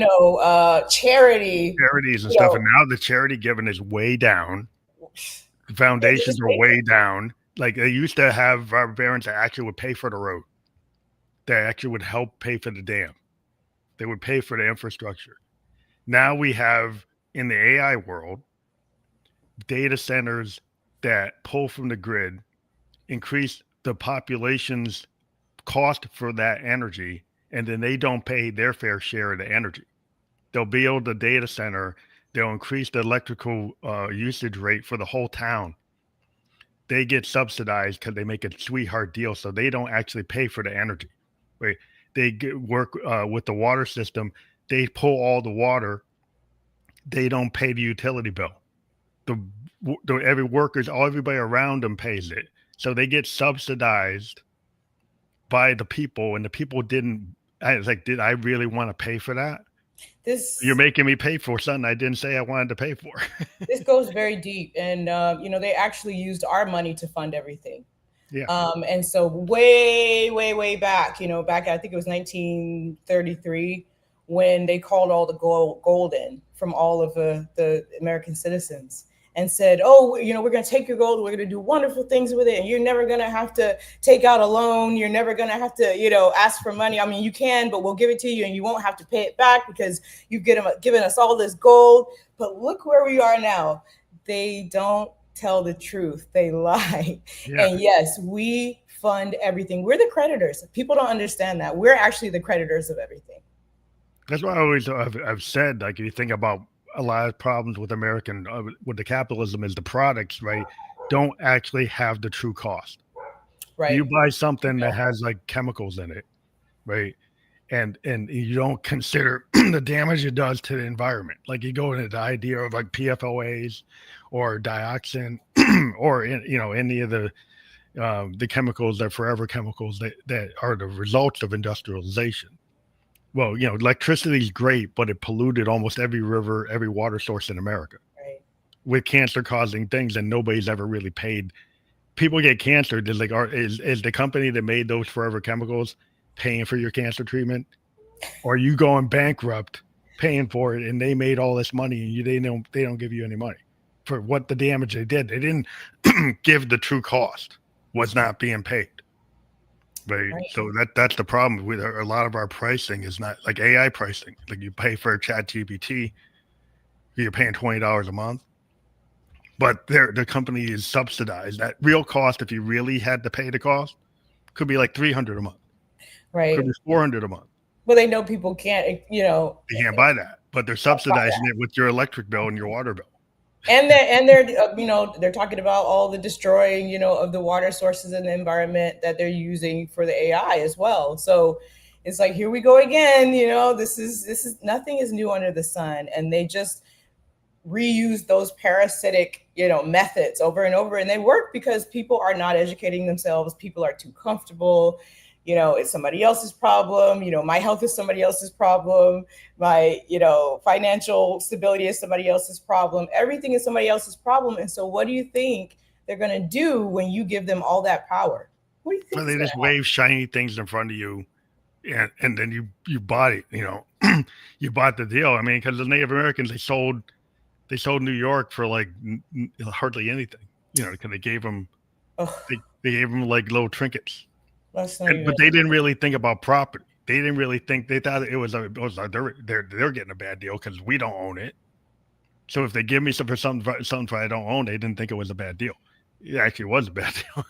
Speaker 2: charity.
Speaker 1: Charities and
Speaker 2: You
Speaker 1: stuff. And
Speaker 2: know,
Speaker 1: now the charity giving is way down. The
Speaker 2: they
Speaker 1: foundations
Speaker 2: just
Speaker 1: are
Speaker 2: pay
Speaker 1: way down. Like they used to have robber barons that actually would pay for the road. They actually would help pay for the dam. They would pay for the infrastructure. Now we have in the AI world data centers that pull from the grid, increase the population's cost for that energy, and then they don't pay their fair share of the energy. They'll build a data center, they'll increase the electrical usage rate for the whole town. They get subsidized because they make a sweetheart deal, so they don't actually pay for the energy. Right? Work with the water system. They pull all the water. They don't pay the utility bill. The, every workers, everybody around them pays it, so they get subsidized by the people, and the people didn't. I was like, did I really want to pay for that? You're
Speaker 2: this.
Speaker 1: making me pay for something I didn't say I wanted to pay for.
Speaker 2: This goes very deep, and they actually used our money to fund everything.
Speaker 1: Yeah,
Speaker 2: And so way, way, way back, back I think it was 1933 when they called all the gold in from all of the American citizens and said, oh, we're going to take your gold. We're going to do wonderful things with it. And you're never going to have to take out a loan. You're never going to have to, ask for money. I mean, you can, but we'll give it to you and you won't have to pay it back because you've given us all this gold. But look where we are now. They don't tell the truth. They lie.
Speaker 1: yeah.
Speaker 2: And yes, we fund everything. We're the creditors. People don't understand that. We're actually the creditors of everything.
Speaker 1: That's why I always I've said, like, if you think about a lot of problems with American with the capitalism is the products, right, don't actually have the true cost. You
Speaker 2: Right.
Speaker 1: buy something that has like chemicals in it, right, and you don't consider the damage it does to the environment. Like you go into the idea of like PFOAs or dioxin or any of the chemicals that forever chemicals that are the results of industrialization. Well, electricity is great, but it polluted almost every river, every water source in America
Speaker 2: Right.
Speaker 1: with cancer causing things, and nobody's ever really paid. People get cancer. They're like, is the company that made those forever chemicals paying for your cancer treatment? Or are you going bankrupt paying for it and they made all this money and they don't give you any money for what the damage they did? They didn't give the true cost, was not being paid. Right.
Speaker 2: Right.
Speaker 1: So that's the problem with a lot of our pricing is not like AI pricing. Like you pay for a chat GPT, you're paying $20 a month, but the company is subsidized. That real cost, if you really had to pay the cost, could be like $300 a month, could
Speaker 2: Right.
Speaker 1: be $400 a month.
Speaker 2: but they know people can't,
Speaker 1: They can't buy that, but they're
Speaker 2: buy
Speaker 1: subsidizing
Speaker 2: that.
Speaker 1: it with your electric bill and your water bill.
Speaker 2: And they're talking about all the destroying, of the water sources and the environment that they're using for the AI as well. So it's like, here we go again. This is nothing is new under the sun, and they just reuse those parasitic, methods over and over, and they work because people are not educating themselves. People are too comfortable. It's somebody else's problem. My health is somebody else's problem. My, financial stability is somebody else's problem. Everything is somebody else's problem. And so what do you think they're going to do when you give them all that power? What do you
Speaker 1: So
Speaker 2: think is
Speaker 1: they
Speaker 2: going
Speaker 1: just
Speaker 2: to
Speaker 1: wave shiny things in front of you, and then you bought it. You bought the deal. I mean, because the Native Americans they sold New York for like hardly anything. Because
Speaker 2: happen?
Speaker 1: they gave them like little trinkets,
Speaker 2: Let's not even.
Speaker 1: but they didn't really think about property. They didn't really think. They thought they're getting a bad deal because we don't own it. So if they give me something I don't own, they didn't think it was a bad deal. It actually was a bad deal.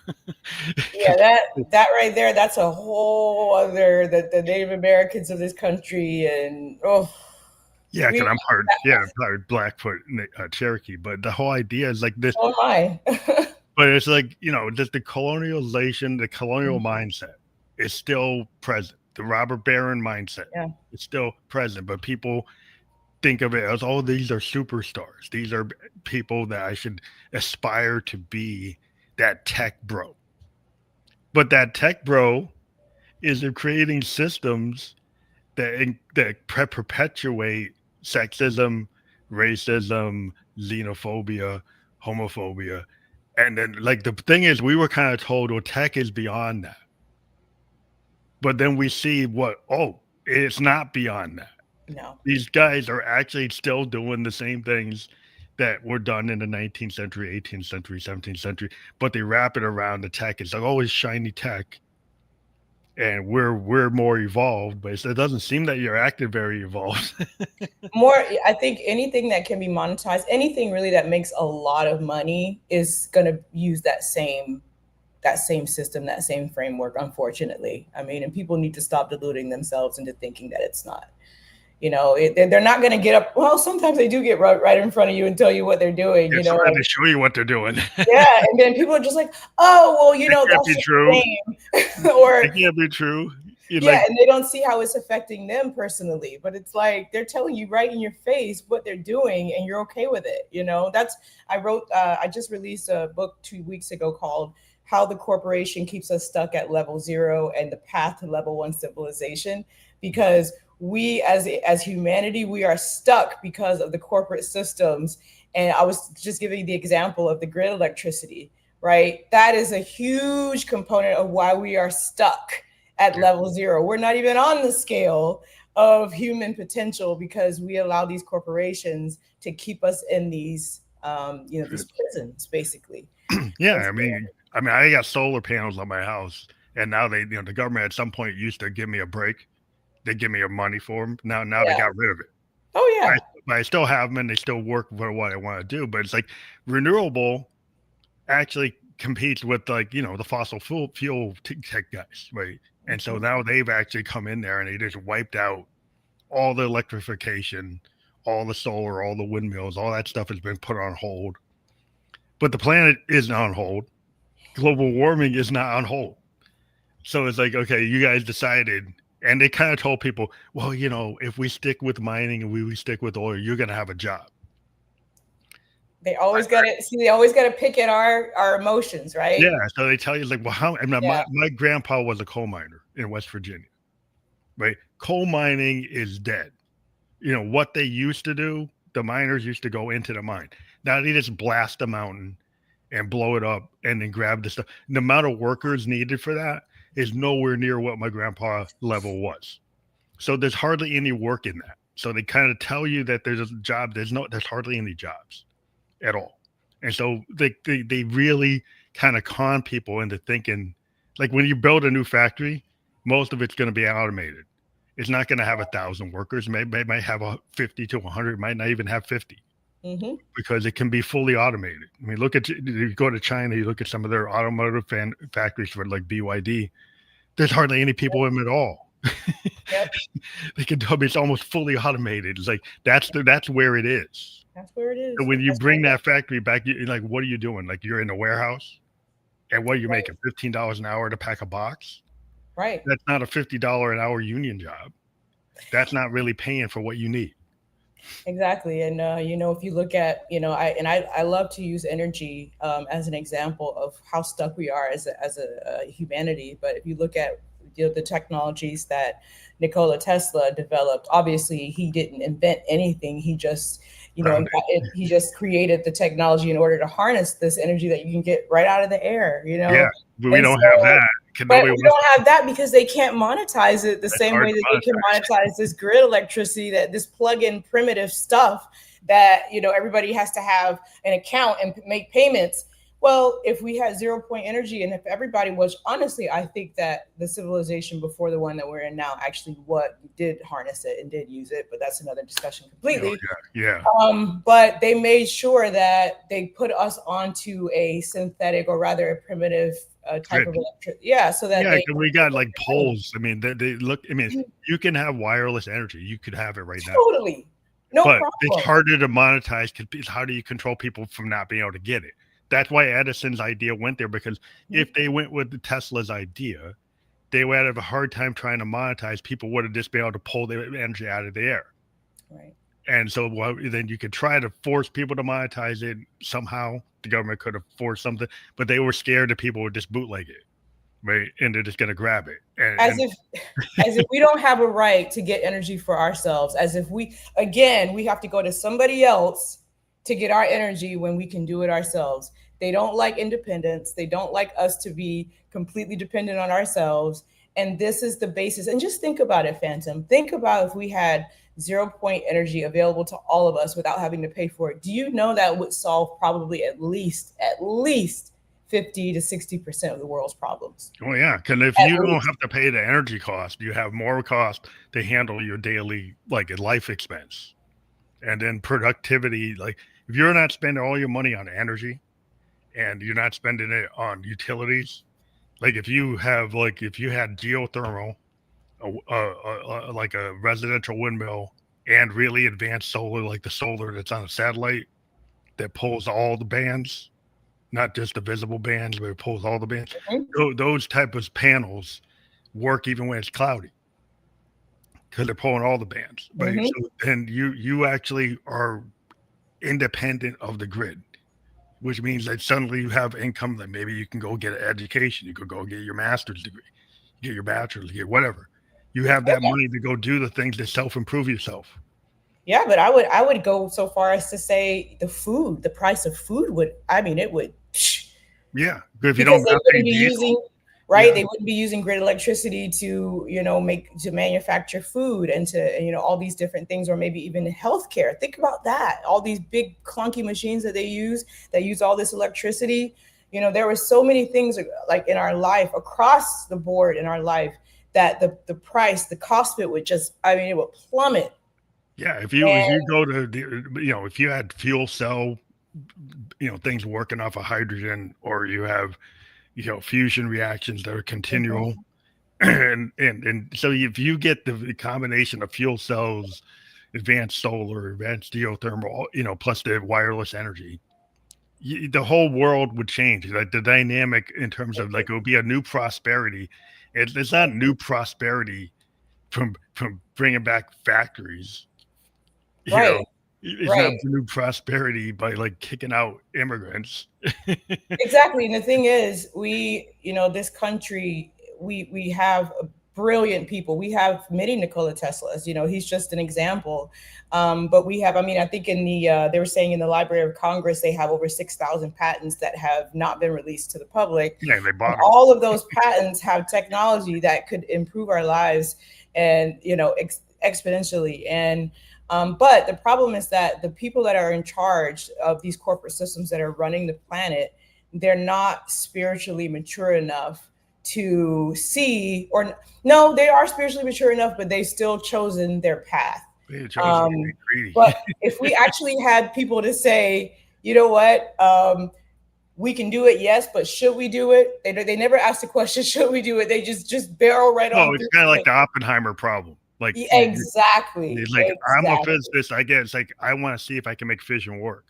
Speaker 2: Yeah, that right there, that's a whole other, the Native Americans of this country, and
Speaker 1: Yeah,
Speaker 2: we
Speaker 1: because I'm part Blackfoot Cherokee, but the whole idea is like this.
Speaker 2: so am I.
Speaker 1: But it's like just the colonialization, the colonial mindset is still present. The robber baron mindset
Speaker 2: Yeah.
Speaker 1: is still present, but people think of it as, oh, these are superstars. These are people that I should aspire to be, that tech bro. But that tech bro is creating systems that perpetuate sexism, racism, xenophobia, homophobia. And then, like, the thing is, we were kind of told, well, tech is beyond that. But then we see it's not beyond that.
Speaker 2: No.
Speaker 1: These guys are actually still doing the same things that were done in the 19th century, 18th century, 17th century, but they wrap it around the tech. It's like, oh, it's shiny tech. And we're more evolved, but it doesn't seem that you're acting very evolved.
Speaker 2: More, I think anything that can be monetized, anything really that makes a lot of money is going to use that same system, that same framework, unfortunately. I mean, and people need to stop deluding themselves into thinking that it's not. They're not going to get up. Well, sometimes they do get right in front of you and tell you what they're doing.
Speaker 1: It's trying to show you what they're doing.
Speaker 2: Yeah, and then people are just like, "Oh, well,
Speaker 1: It can't
Speaker 2: that's
Speaker 1: be
Speaker 2: just
Speaker 1: true.
Speaker 2: the game," or
Speaker 1: It can't be true.
Speaker 2: yeah, and they don't see how it's affecting them personally. But it's like they're telling you right in your face what they're doing, and you're okay with it. That's I just released a book 2 weeks ago called "How the Corporation Keeps Us Stuck at Level Zero and the Path to Level One Civilization," because we as humanity, we are stuck because of the corporate systems. And I was just giving the example of the grid electricity, right? That is a huge component of why we are stuck at level zero. We're not even on the scale of human potential because we allow these corporations to keep us in these prisons, basically.
Speaker 1: Yeah, I got solar panels on my house, and now the government at some point used to give me a break. They give me money for them. Now they
Speaker 2: Yeah.
Speaker 1: got rid of it.
Speaker 2: Oh yeah.
Speaker 1: But I still have them, and they still work for what I want to do. But it's like renewable actually competes with the fossil fuel tech guys, right? And so now they've actually come in there and they just wiped out all the electrification, all the solar, all the windmills, all that stuff has been put on hold. But the planet isn't on hold. Global warming is not on hold. So it's like, okay, you guys decided, and they kind of told people, well, if we stick with mining and we stick with oil, you're going to have a job.
Speaker 2: They always got to see. They always got to pick at our emotions, right?
Speaker 1: Yeah. So they tell you like, well, how? And my grandpa was a coal miner in West Virginia, right? Coal mining is dead. What they used to do, the miners used to go into the mine. Now they just blast a mountain and blow it up and then grab the stuff. The amount of workers needed for that is nowhere near what my grandpa level was. So there's hardly any work in that. So they kind of tell you that there's a job. There's hardly any jobs at all. And so they really kind of con people into thinking, like when you build a new factory, most of it's going to be automated. It's not going to have 1,000 workers. Maybe might have 50 to 100. Might not even have 50, because it can be fully automated. I mean, you go to China, you look at some of their automotive factories for like BYD. There's hardly any people in them at all.
Speaker 2: Yep.
Speaker 1: They can tell me it's almost fully automated. It's like that's where it is.
Speaker 2: That's where it
Speaker 1: So
Speaker 2: is.
Speaker 1: when you
Speaker 2: That's where
Speaker 1: bring
Speaker 2: it is.
Speaker 1: that factory back, you're like, what are you doing? Like you're in a warehouse, and what are you
Speaker 2: Right.
Speaker 1: making? $15 an hour to pack a box?
Speaker 2: Right.
Speaker 1: That's not a $50 an hour union job. That's not really paying for what you need.
Speaker 2: Exactly. And if you look at, I love to use energy as an example of how stuck we are as a humanity. But if you look at the technologies that Nikola Tesla developed, obviously he didn't invent anything. He just
Speaker 1: Found it.
Speaker 2: he just created the technology in order to harness this energy that you can get right out of the air.
Speaker 1: Yeah, but we
Speaker 2: And
Speaker 1: don't have
Speaker 2: so
Speaker 1: that. Can
Speaker 2: but
Speaker 1: nobody
Speaker 2: we
Speaker 1: wants.
Speaker 2: don't have that because they can't monetize it the
Speaker 1: It's
Speaker 2: same
Speaker 1: hard
Speaker 2: way
Speaker 1: to
Speaker 2: that they can
Speaker 1: monetize.
Speaker 2: monetize this grid electricity, that this plug-in primitive stuff that everybody has to have an account and make payments. Well, if we had zero point energy, and if everybody was, honestly, I think that the civilization before the one that we're in now actually what did harness it and did use it, but that's another discussion
Speaker 1: Oh
Speaker 2: completely.
Speaker 1: yeah, yeah.
Speaker 2: But they made sure that they put us onto a synthetic, or rather a primitive type of
Speaker 1: Grid.
Speaker 2: electric. Yeah, so that
Speaker 1: Yeah,
Speaker 2: they
Speaker 1: 'cause we got like poles. I mean, they look. I mean, you can have wireless energy. You could have it right now,
Speaker 2: totally no
Speaker 1: but it's
Speaker 2: problem.
Speaker 1: harder to monetize because how do you control people from not being able to get it? That's why Edison's idea went there because if they went with the Tesla's idea, they would have a hard time trying to monetize. People would have just been able to pull the energy out of the air.
Speaker 2: Right.
Speaker 1: And so then you could try to force people to monetize it somehow. The government could have forced something, but they were scared that people would just bootleg it, right? And they're just going to grab it.
Speaker 2: As if we don't have a right to get energy for ourselves, as if we have to go to somebody else to get our energy when we can do it ourselves. They don't like independence. They don't like us to be completely dependent on ourselves. And this is the basis. And just think about it, Phantom. Think about if we had zero point energy available to all of us without having to pay for it. Do you know that would solve probably at least 50 to 60% of the world's problems?
Speaker 1: Oh yeah, because if
Speaker 2: At
Speaker 1: you don't
Speaker 2: least.
Speaker 1: have to pay the energy cost, you have more cost to handle your daily like life expense, and then productivity. Like if you're not spending all your money on energy and you're not spending it on utilities, like if you had geothermal, like a residential windmill, and really advanced solar, like the solar that's on a satellite that pulls all the bands, not just the visible bands, but it pulls all the bands.
Speaker 2: Mhm.
Speaker 1: Those type of panels work even when it's cloudy because they're pulling all the bands. But
Speaker 2: Mhm.
Speaker 1: so then you actually are independent of the grid, which means that suddenly you have income that maybe you can go get an education, you could go get your master's degree, get your bachelor's, get whatever. You have that
Speaker 2: Okay.
Speaker 1: money to go do the things to self improve yourself.
Speaker 2: Yeah, but I would go so far as to say the price of food would, I mean, it would,
Speaker 1: Yeah, if you
Speaker 2: because
Speaker 1: don't
Speaker 2: they
Speaker 1: have any
Speaker 2: wouldn't be
Speaker 1: diesel,
Speaker 2: using, right,
Speaker 1: yeah,
Speaker 2: they wouldn't be using grid electricity to make to manufacture food and to all these different things, or maybe even healthcare. Think about that, all these big clunky machines that use all this electricity. There were so many things like in our life, across the board in our life, that the cost of it would just, I mean, it would plummet.
Speaker 1: yeah. If you
Speaker 2: And
Speaker 1: go to if you had fuel cell, things working off of hydrogen, or you have fusion reactions that are continual, and so if you get the combination of fuel cells, advanced solar, advanced geothermal, plus the wireless energy, the whole world would change. Like the dynamic in terms of like it would be a new prosperity. It's not new prosperity from bringing back factories. You know,
Speaker 2: right,
Speaker 1: it's not
Speaker 2: right.
Speaker 1: new prosperity by like kicking out immigrants.
Speaker 2: Exactly. And the thing is, this country, we have brilliant people. We have many Nikola Teslas. He's just an example. But we have, I mean, I think they were saying in the Library of Congress, they have over 6,000 patents that have not been released to the public.
Speaker 1: Yeah, they
Speaker 2: And
Speaker 1: bought them.
Speaker 2: all of those patents have technology that could improve our lives, and, exponentially. And but the problem is that the people that are in charge of these corporate systems that are running the planet, they're not spiritually mature enough to see, or no, they are spiritually mature enough, but they've still chosen their path.
Speaker 1: They chose to be
Speaker 2: Um,
Speaker 1: greedy.
Speaker 2: but if we actually had people to say, you know what, we can do it, yes, but should we do it? They never ask the question, should we do it? They just barrel right
Speaker 1: No,
Speaker 2: on
Speaker 1: it's
Speaker 2: through
Speaker 1: kind of like
Speaker 2: it.
Speaker 1: the Oppenheimer problem. Like
Speaker 2: Exactly,
Speaker 1: it's like I'm a
Speaker 2: exactly.
Speaker 1: physicist. I get it's like I want to see if I can make fission work.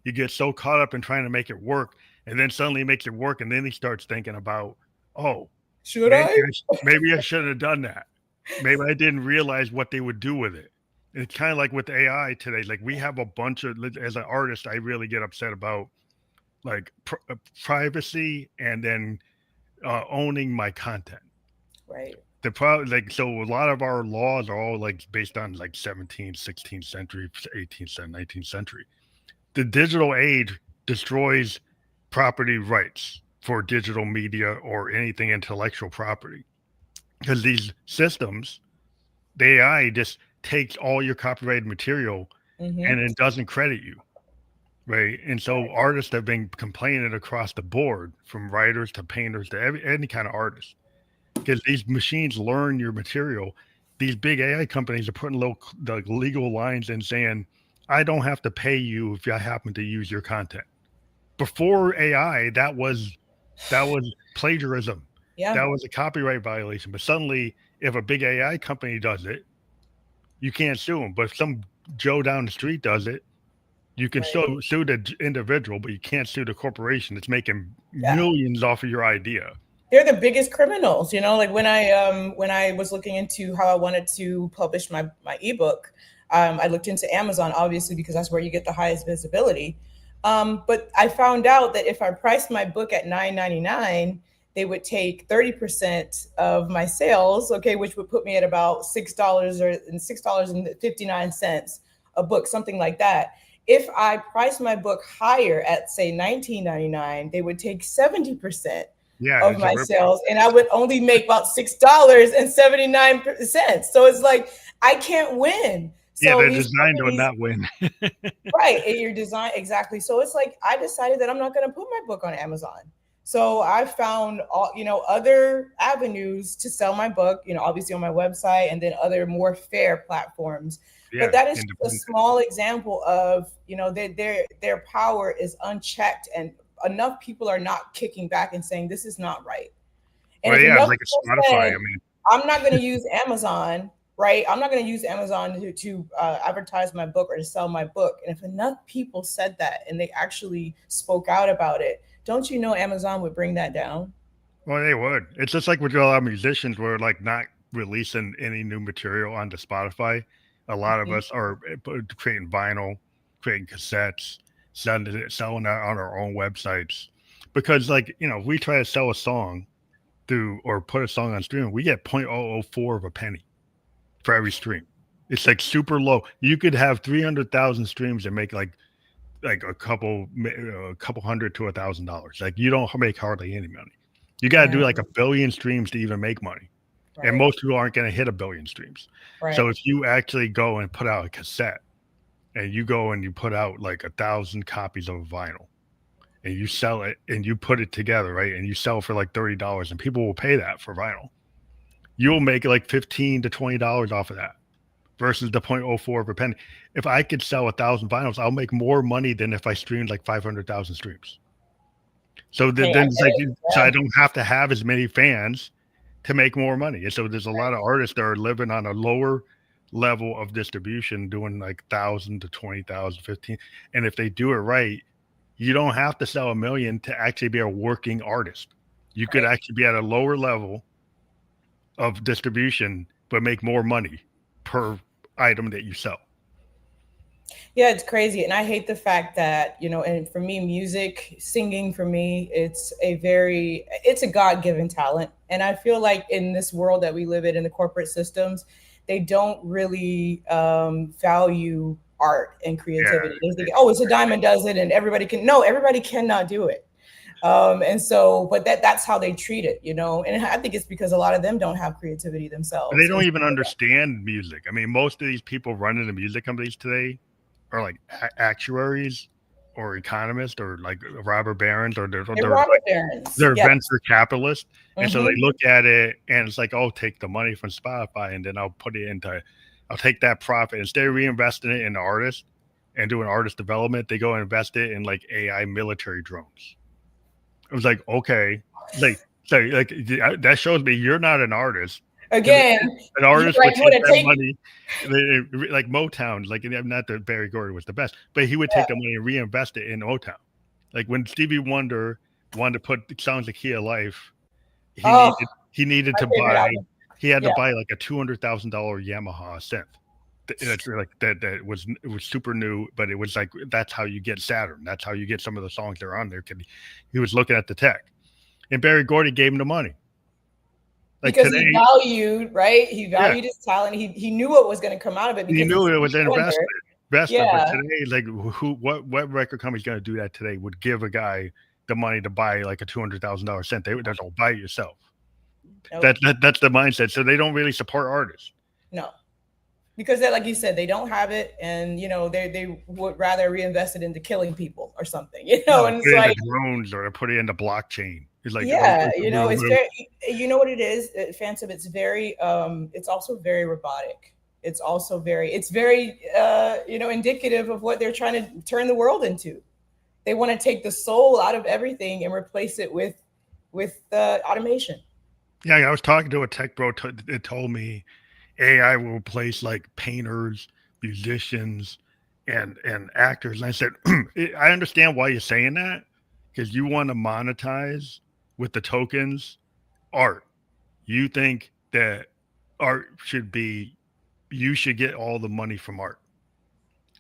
Speaker 1: You get so caught up in trying to make it work, and then suddenly it makes it work, and then he starts thinking about, oh,
Speaker 2: Should I?
Speaker 1: maybe I shouldn't have done that. Maybe I didn't realize what they would do with it. And it's kind of like with AI today. Like we have a bunch of, as an artist, I really get upset about like privacy and then owning my content.
Speaker 2: Right.
Speaker 1: The problem, like, so a lot of our laws are all like based on like 17th, 16th century, 18th century, 19th century. The digital age destroys property rights for digital media or anything intellectual property because these systems, the AI just takes all your copyrighted material
Speaker 2: Mm-hmm.
Speaker 1: and it doesn't credit you. Right. And so artists have been complaining across the board from writers to painters to any kind of artist because these machines learn your material. These big AI companies are putting the legal lines in saying, I don't have to pay you if I happen to use your content. Before AI, that was plagiarism.
Speaker 2: Yeah.
Speaker 1: That was a copyright violation. But suddenly, if a big AI company does it, you can't sue them. But if some Joe down the street does it, you can
Speaker 2: Right.
Speaker 1: sue the individual, but you can't sue the corporation that's making
Speaker 2: Yeah.
Speaker 1: millions off of your idea.
Speaker 2: They're the biggest criminals, like when I was looking into how I wanted to publish my ebook, I looked into Amazon, obviously, because that's where you get the highest visibility. But I found out that if I priced my book at $9.99, they would take 30% of my sales, okay, which would put me at about $6 or $6.59 a book, something like that. If I priced my book higher at say $19.99, they would take 70%
Speaker 1: Yeah,
Speaker 2: of
Speaker 1: it's a
Speaker 2: my
Speaker 1: rip.
Speaker 2: sales, and I would only make about $6.79. So it's like I can't win.
Speaker 1: Yeah,
Speaker 2: So
Speaker 1: they're
Speaker 2: these
Speaker 1: designed to
Speaker 2: companies,
Speaker 1: not win.
Speaker 2: right, and your design exactly. So it's like I decided that I'm not going to put my book on Amazon. So I found all other avenues to sell my book. Obviously on my website, and then other more fair platforms. But
Speaker 1: Yeah,
Speaker 2: that is just a
Speaker 1: independent.
Speaker 2: small example of their power is unchecked, and enough people are not kicking back and saying this is not right. And
Speaker 1: Well,
Speaker 2: if
Speaker 1: yeah,
Speaker 2: enough
Speaker 1: like
Speaker 2: people
Speaker 1: a Spotify.
Speaker 2: said,
Speaker 1: I mean,
Speaker 2: I'm not going to use Amazon, right? I'm not going to use Amazon to advertise my book or to sell my book. And if enough people said that and they actually spoke out about it, don't you know Amazon would bring that down?
Speaker 1: well, they would. It's just like with a lot of musicians, we're like not releasing any new material onto Spotify. A lot of
Speaker 2: Mhm.
Speaker 1: us are creating vinyl, creating cassettes, selling that on our own websites. Because, like, if we try to sell a song through or put a song on streaming, we get 0.004 of a penny for every stream. It's like super low. You could have 300,000 streams and make like a couple hundred to $1,000. Like you don't make hardly any money. You got to do
Speaker 2: Yeah,
Speaker 1: like a billion streams to even make money, and
Speaker 2: right,
Speaker 1: most people aren't going to hit a billion streams. So
Speaker 2: right.
Speaker 1: if you actually go and put out a cassette, and you go and you put out like 1,000 copies of a vinyl, and you sell it and you put it together, right, and you sell for like $30, and people will pay that for vinyl, you'll make like $15 to $20 off of that versus the 0.04 of a penny. If I could sell 1,000 vinyls, I'll make more money than if I streamed like 500,000 streams. So
Speaker 2: Hey,
Speaker 1: then
Speaker 2: I
Speaker 1: it's
Speaker 2: get
Speaker 1: like,
Speaker 2: it.
Speaker 1: so I
Speaker 2: Yeah,
Speaker 1: don't have to have as many fans to make more money. And so there's a lot of artists that are living on a lower level of distribution, doing like 1,000 to 20,000, 15. And if they do it right, you don't have to sell a million to actually be a working artist. You could
Speaker 2: right.
Speaker 1: actually be at a lower level of distribution, but make more money per item that you sell.
Speaker 2: Yeah, it's crazy. And I hate the fact that, and for me, music, singing for me, it's a God given talent. And I feel like in this world that we live in the corporate systems, they don't really value art and
Speaker 1: Yeah,
Speaker 2: creativity. They think, oh, it's a diamond does it and everybody can. No, everybody cannot do it. And so, but that's how they treat it. And I think it's because a lot of them don't have creativity
Speaker 1: but they
Speaker 2: themselves.
Speaker 1: don't
Speaker 2: And
Speaker 1: even understand music. I mean, most of these people running the music companies today are like actuaries or economists or like robber barons or
Speaker 2: they're
Speaker 1: they're
Speaker 2: robber
Speaker 1: like
Speaker 2: barons.
Speaker 1: they're
Speaker 2: Yes.
Speaker 1: venture capitalists. And so they
Speaker 2: Hmm.
Speaker 1: look at it and it's like, oh, take the money from Spotify and then I'll take that profit instead of reinvesting it in the artist and doing artist development, they go and invest it in like AI military drones. I was like, okay, like so like that shows me you're not an artist because
Speaker 2: Again,
Speaker 1: an
Speaker 2: you're
Speaker 1: artist
Speaker 2: right.
Speaker 1: would
Speaker 2: You
Speaker 1: take
Speaker 2: want to
Speaker 1: that
Speaker 2: take,
Speaker 1: money, like Motown, like not that Barry Gordy was the best, but he would take the money and reinvest it in Motown. Like when Stevie Wonder wanted to put songs like "Key of Life,"
Speaker 2: oh,
Speaker 1: he needed
Speaker 2: my
Speaker 1: to
Speaker 2: favorite
Speaker 1: buy
Speaker 2: album.
Speaker 1: he had to
Speaker 2: Yeah,
Speaker 1: buy like a $200,000 Yamaha synth. That's like that was it was super new, but it was like that's how you get Saturn. That's how you get some of the songs that are on there. 'Cause he was looking at the tech, and Barry Gordy gave him the money. Like
Speaker 2: because he
Speaker 1: today,
Speaker 2: valued, right? He
Speaker 1: yeah,
Speaker 2: valued his talent. He knew what was going to come out of it
Speaker 1: he
Speaker 2: because
Speaker 1: knew
Speaker 2: it's
Speaker 1: it
Speaker 2: Stevie
Speaker 1: was an
Speaker 2: Wonder.
Speaker 1: investment. But
Speaker 2: Yeah,
Speaker 1: today, like what record company's going to do that today? Would give a guy the money to buy like a $200,000 synth? They would just buy it yourself.
Speaker 2: nope,
Speaker 1: That's the mindset. So they don't really support artists.
Speaker 2: no. Because they, like you said, they don't have it, and they would rather reinvest it into killing people or something,
Speaker 1: No,
Speaker 2: and
Speaker 1: put
Speaker 2: it's
Speaker 1: it into
Speaker 2: like,
Speaker 1: drones or put it into blockchain. It's like
Speaker 2: yeah, it's very, what it is, Phantom. It's very, it's also very robotic. It's also it's very, indicative of what they're trying to turn the world into. They want to take the soul out of everything and replace it with automation.
Speaker 1: yeah. I was talking to a tech bro. It told me AI will replace like painters, musicians, and actors. And I said, I understand why you're saying that because you want to monetize with the tokens art. You think that art should be you should get all the money from art,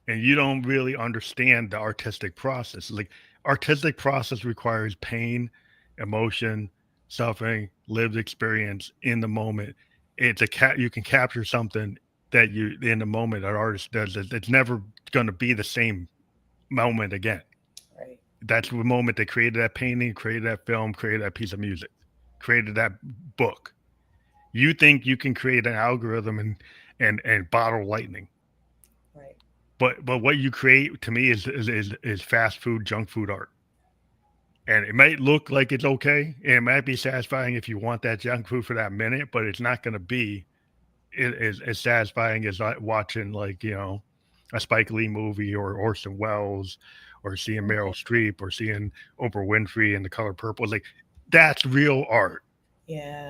Speaker 1: and you don't really understand the artistic process. Like artistic process requires pain, emotion, suffering, lived experience in the moment. It's you can capture something that you in the moment an artist does. It's never going to be the same moment again.
Speaker 2: Right.
Speaker 1: That's the moment they created that painting, created that film, created that piece of music, created that book. You think you can create an algorithm and bottle lightning,
Speaker 2: Right.
Speaker 1: but what you create to me is fast food, junk food art. And it might look like it's okay, and it might be satisfying if you want that junk food for that minute, but it's not going to be as satisfying as watching like a Spike Lee movie or Orson Welles or seeing Meryl
Speaker 2: Mhm.
Speaker 1: Streep or seeing Oprah Winfrey in The Color Purple. Like that's real art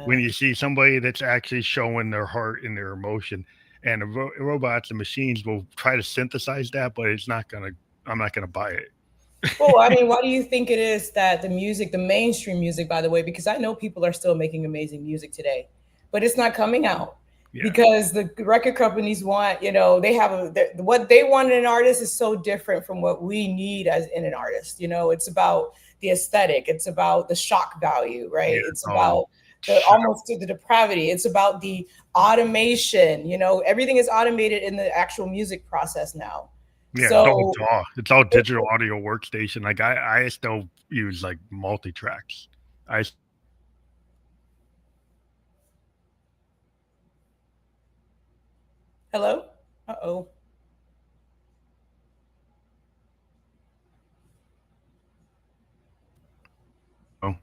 Speaker 1: when
Speaker 2: Yeah.
Speaker 1: you see somebody that's actually showing their heart and their emotion. And the robots and machines will try to synthesize that, but it's not gonna. I'm not gonna buy it.
Speaker 2: Well, I mean, why do you think it is that the music, the mainstream music, by the way, because I know people are still making amazing music today, but it's not coming out
Speaker 1: Yeah,
Speaker 2: because the record companies want, they have what they want in an artist is so different from what we need as in an artist. It's about the aesthetic, it's about the shock value, right?
Speaker 1: yeah.
Speaker 2: It's
Speaker 1: Oh,
Speaker 2: about the almost to the depravity. It's about the automation. Everything is automated in the actual music process now.
Speaker 1: yeah. It's all
Speaker 2: So,
Speaker 1: DAW. It's all digital audio workstation. Like I still use like multi tracks. I
Speaker 2: hello? Uh-oh.
Speaker 1: oh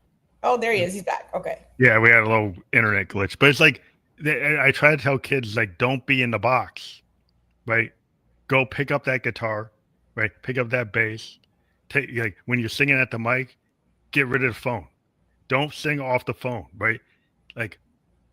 Speaker 2: Oh, there he is. He's back. Okay.
Speaker 1: yeah, we had a little internet glitch, but it's like I try to tell kids like don't be in the box, right? Go pick up that guitar, right? Pick up that bass. Take like when you're singing at the mic, get rid of the phone. Don't sing off the phone, right? Like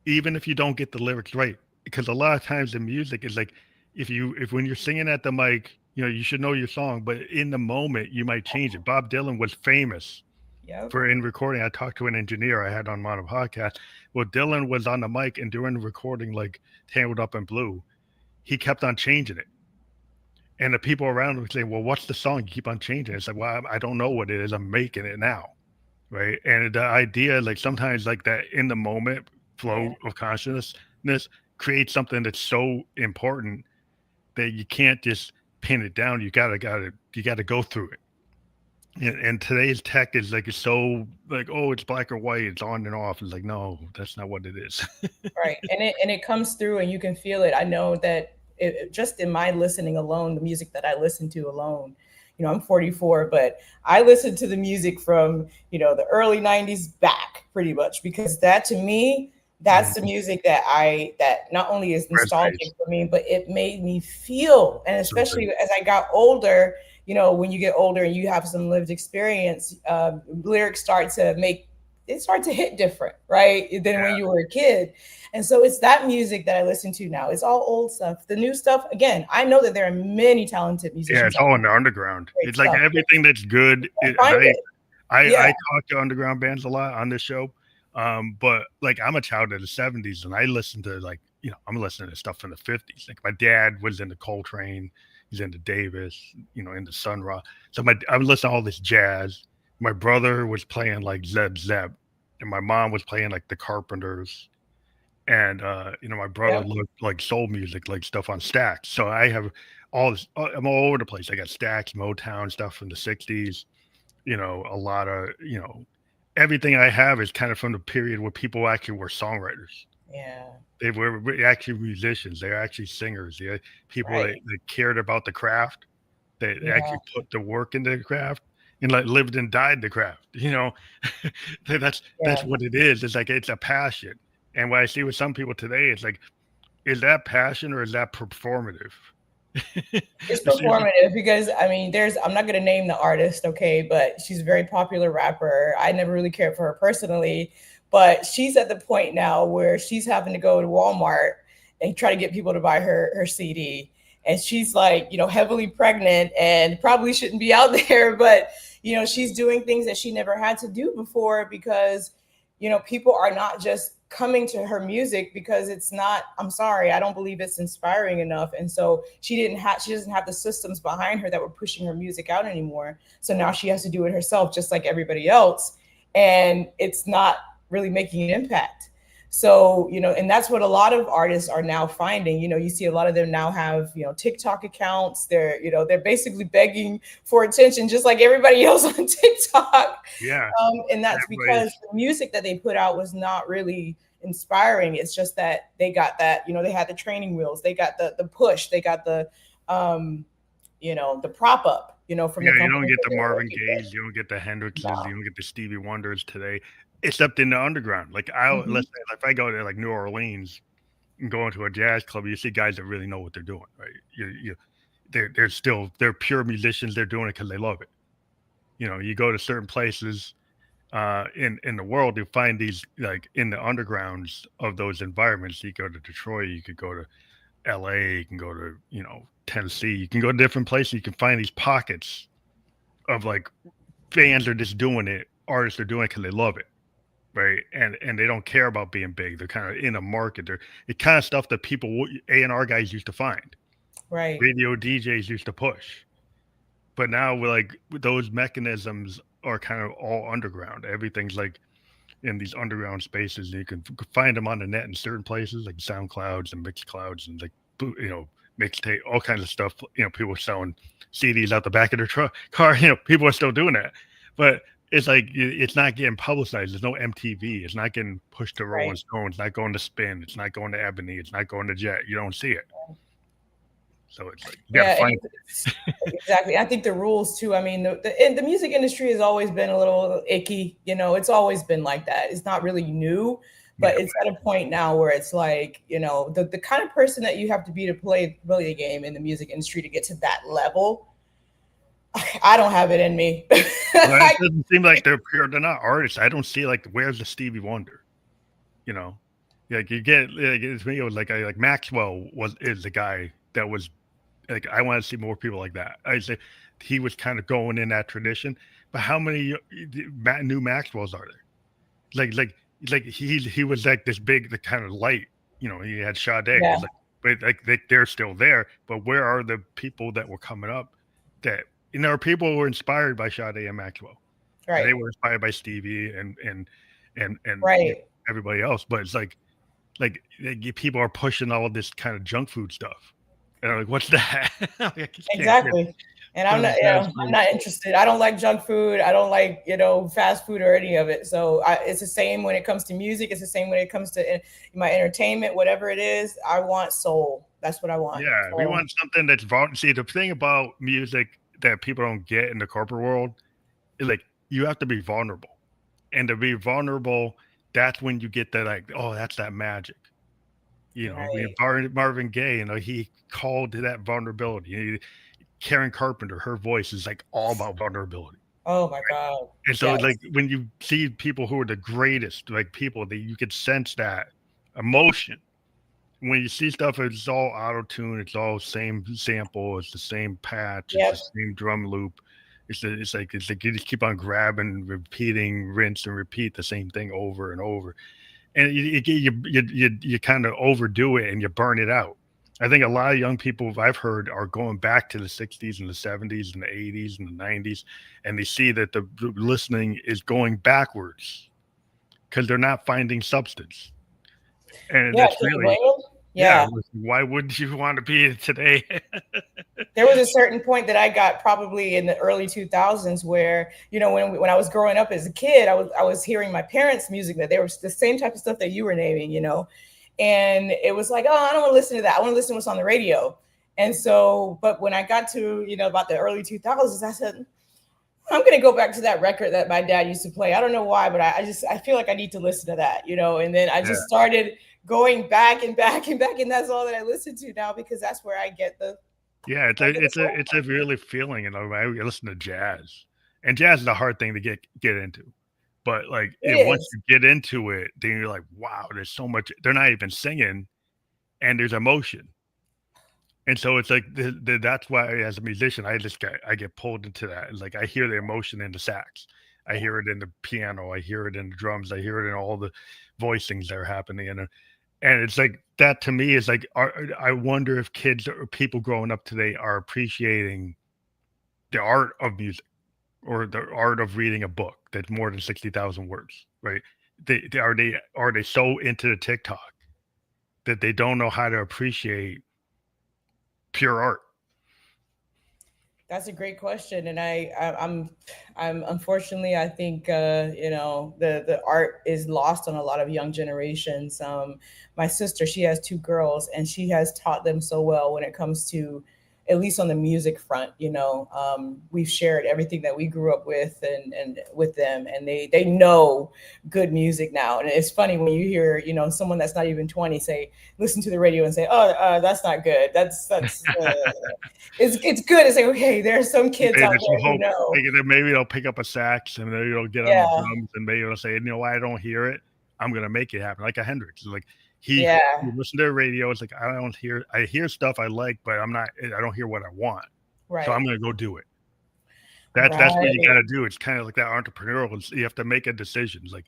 Speaker 1: even if you don't get the lyrics right, because a lot of times the music is like if when you're singing at the mic, you should know your song, but in the moment you might change it. Bob Dylan was famous
Speaker 2: Yep.
Speaker 1: for in recording. I talked to an engineer I had on my podcast. Well, Dylan was on the mic and during the recording, like Tangled Up in Blue, he kept on changing it. And the people around him would say, well, what's the song? You keep on changing it. It's like, well, I don't know what it is. I'm making it now. Right. And the idea, like sometimes like that in the moment
Speaker 2: Yeah.
Speaker 1: flow of consciousness creates something that's so important that you can't just pin it down. You gotta go through it. And today's tech is like it's so like, oh, it's black or white, it's on and off. It's like, no, that's not what it is.
Speaker 2: Right. And it comes through and you can feel it. I know that just in my listening alone, the music that I listen to alone, I'm 44, but I listen to the music from, the early 90s back pretty much because that to me, That's
Speaker 1: Mhm.
Speaker 2: the music that not only is nostalgic
Speaker 1: Resonates.
Speaker 2: for me, but it made me feel, and
Speaker 1: Absolutely.
Speaker 2: especially as I got older, when you get older and you have some lived experience, lyrics start to hit different, right, than when
Speaker 1: Yeah.
Speaker 2: you were a kid. And so it's that music that I listen to now. It's all old stuff. The new stuff, again, I know that there are many talented
Speaker 1: Yeah,
Speaker 2: musicians
Speaker 1: it's
Speaker 2: out
Speaker 1: all
Speaker 2: there
Speaker 1: in the underground.
Speaker 2: doing great
Speaker 1: It's like
Speaker 2: stuff, but
Speaker 1: everything that's good,
Speaker 2: can't
Speaker 1: and
Speaker 2: find it. Yeah,
Speaker 1: I talk to underground bands a lot on this show, but, like, I'm a child of the '70s, and I listen to, like, I'm listening to stuff from the '50s. Like, my dad was into Coltrane, he's into Davis, into Sun Ra, so I was listening to all this jazz. My brother was playing, like, Zeb Zeb, and my mom was playing, like, the Carpenters, and, my brother
Speaker 2: yeah,
Speaker 1: looked like soul music, like stuff on Stax. So I have all this. I'm all over the place. I got Stax, Motown stuff from the '60s. A lot of everything I have is kind of from the period where people actually were songwriters.
Speaker 2: yeah,
Speaker 1: They were actually musicians. They're actually singers. They people
Speaker 2: right,
Speaker 1: that cared about the craft. They
Speaker 2: yeah,
Speaker 1: actually put the work into the craft and like lived and died the craft. That's
Speaker 2: yeah.
Speaker 1: what it is. It's like it's a passion. And what I see with some people today, it's like, is that passion or is that performative?
Speaker 2: It's
Speaker 1: It's usually
Speaker 2: performative because I'm not gonna name the artist, okay, but she's a very popular rapper. I never really cared for her personally, but she's at the point now where she's having to go to Walmart and try to get people to buy her CD. And she's like, heavily pregnant and probably shouldn't be out there, but she's doing things that she never had to do before because people are not just coming to her music because it's not, I'm sorry, I don't believe it's inspiring enough. And so she doesn't have the systems behind her that were pushing her music out anymore. So now she has to do it herself just like everybody else. And it's not really making an impact. So, and that's what a lot of artists are now finding. You see a lot of them now have, TikTok accounts. They're basically begging for attention just like everybody else on TikTok.
Speaker 1: yeah.
Speaker 2: And that's because
Speaker 1: Everybody's
Speaker 2: the music that they put out was not really inspiring. It's just that they got that, they had the training wheels, they got the push, they got um, the prop up, from the
Speaker 1: Yeah, you don't
Speaker 2: company
Speaker 1: get
Speaker 2: that
Speaker 1: the
Speaker 2: they were
Speaker 1: Marvin
Speaker 2: working with.
Speaker 1: Gayes, you don't get the Hendrixes, you
Speaker 2: No.
Speaker 1: don't get the Stevie Wonders today, except in the underground. Like I'll
Speaker 2: Hmm.
Speaker 1: let's say if I go to like New Orleans and go into a jazz club, you see guys that really know what they're doing, right? They're pure musicians. They're doing it because they love it. You go to certain places in the world, you find these like in the undergrounds of those environments. You go to Detroit, you could go to LA, you can go to Tennessee, you can go to different places. You can find these pockets of like fans are just doing it, artists are doing it because they love it, right? And they don't care about being big. They're kind of in a market. They're the kind of stuff that people A&R guys used to find,
Speaker 2: Right.
Speaker 1: radio DJs used to push. But now we're like those mechanisms are kind of all underground. Everything's like in these underground spaces. And you can find them on the net in certain places like SoundClouds and Mixclouds and like mixtape, all kinds of stuff. People selling CDs out the back of their car. People are still doing that, but it's like it's not getting publicized. There's no MTV. It's not getting pushed to Rolling
Speaker 2: Right.
Speaker 1: Stone. It's not going to Spin. It's not going to Ebony. It's not going to Jet. You don't see it. So it's like you got to
Speaker 2: Yeah, and
Speaker 1: find it.
Speaker 2: exactly. I think the rules too. I mean, the music industry has always been a little icky. It's always been like that. It's not really new, but
Speaker 1: Yeah,
Speaker 2: it's at a point now where it's like, the kind of person that you have to be to play the game in the music industry to get to that level. I don't have it in me.
Speaker 1: well, it doesn't seem like they're pure. They're not artists. I don't see like where's the Stevie Wonder. You know, like you get like it's me. It was like Maxwell is the guy that was like I want to see more people like that. I say he was kind of going in that tradition, but how many new Maxwells are there? Like he was like this big, the kind of light. He had Sade.
Speaker 2: Yeah,
Speaker 1: It's like, but like they're still there. But where are the people that were coming up? That there are people who were inspired by Sade and Maxwell, and
Speaker 2: right,
Speaker 1: they were inspired by Stevie and
Speaker 2: right.
Speaker 1: everybody else. But it's like people are pushing all of this kind of junk food stuff. And I'm like, what's that? I just can't get
Speaker 2: Exactly. And I'm
Speaker 1: doesn't
Speaker 2: not, I'm
Speaker 1: satisfy.
Speaker 2: not interested. I don't like junk food. I don't like, fast food or any of it. So it's the same when it comes to music. It's the same when it comes to my entertainment, whatever it is. I want soul. That's what I want.
Speaker 1: Yeah, we
Speaker 2: So
Speaker 1: want something that's vulnerable. See, the thing about music that people don't get in the corporate world is like you have to be vulnerable, and to be vulnerable that's when you get that, like, oh, that's that magic.
Speaker 2: Right.
Speaker 1: Marvin Gaye, he called to that vulnerability. Karen Carpenter, her voice is like all about vulnerability.
Speaker 2: Oh my God.
Speaker 1: And so,
Speaker 2: Yes.
Speaker 1: like, when you see people who are the greatest, like people that you could sense that emotion. When you see stuff, it's all auto tune, it's all same sample, it's the same patch, it's the
Speaker 2: Yep.
Speaker 1: same drum loop. It's like you just keep on grabbing, repeating, rinse and repeat the same thing over and over, and you kind of overdo it and you burn it out. I think a lot of young people I've heard are going back to the 60s and the 70s and the 80s and the 90s, and they see that the listening is going backwards because they're not finding substance. And
Speaker 2: Yeah.
Speaker 1: that's
Speaker 2: Can you
Speaker 1: really,
Speaker 2: blame them?
Speaker 1: yeah,
Speaker 2: Yeah.
Speaker 1: why wouldn't you want to be today?
Speaker 2: There was a certain point that I got probably in the early 2000s where, when I was growing up as a kid, I was hearing my parents' music, that they were the same type of stuff that you were naming. And it was like, oh, I don't want to listen to that. I want to listen to what's on the radio. And so, but when I got to, about the early 2000s, I said, I'm going to go back to that record that my dad used to play. I don't know why, but I feel like I need to listen to that. And then I
Speaker 1: Yeah.
Speaker 2: just started going back and back and back. And that's all that I listen to now, because that's where I get the,
Speaker 1: Yeah, it's
Speaker 2: I
Speaker 1: a
Speaker 2: get the
Speaker 1: it's a
Speaker 2: soul
Speaker 1: it's a
Speaker 2: from.
Speaker 1: really feeling, I listen to jazz, and jazz is a hard thing to get into, but, like,
Speaker 2: It
Speaker 1: once
Speaker 2: is.
Speaker 1: you get into it, then you're like, "Wow, there's so much." They're not even singing, and there's emotion, and so it's like that's why as a musician, I get pulled into that, like, I hear the emotion in the sax, I
Speaker 2: Yeah.
Speaker 1: hear it in the piano, I hear it in the drums, I hear it in all the voicings that are happening, and it's like that to me is like, I wonder if kids or people growing up today are appreciating the art of music or the art of reading a book that's more than 60,000 words, right? Are they so into the TikTok that they don't know how to appreciate pure art?
Speaker 2: That's a great question, and I'm unfortunately, I think, the art is lost on a lot of young generations. My sister, she has two girls, and she has taught them so well when it comes to, at least on the music front. We've shared everything that we grew up with, and with them, and they know good music now. And it's funny when you hear, someone that's not even 20 say, listen to the radio and say, oh, that's not good. That's it's good. It's like, okay, there are some kids out
Speaker 1: There's some
Speaker 2: there who
Speaker 1: hope.
Speaker 2: know.
Speaker 1: Maybe they'll pick up a sax and maybe they'll get on the
Speaker 2: Yeah,
Speaker 1: drums and maybe they'll say, you know why I don't hear it? I'm gonna make it happen. Like a Hendrix. Like he
Speaker 2: yeah,
Speaker 1: listened to the radio. It's like I hear stuff I like, but I don't hear what I want. So I'm
Speaker 2: right,
Speaker 1: gonna go do it. That's what you
Speaker 2: right,
Speaker 1: gotta do. It's kind of like that entrepreneurial. You have to make a decision. Like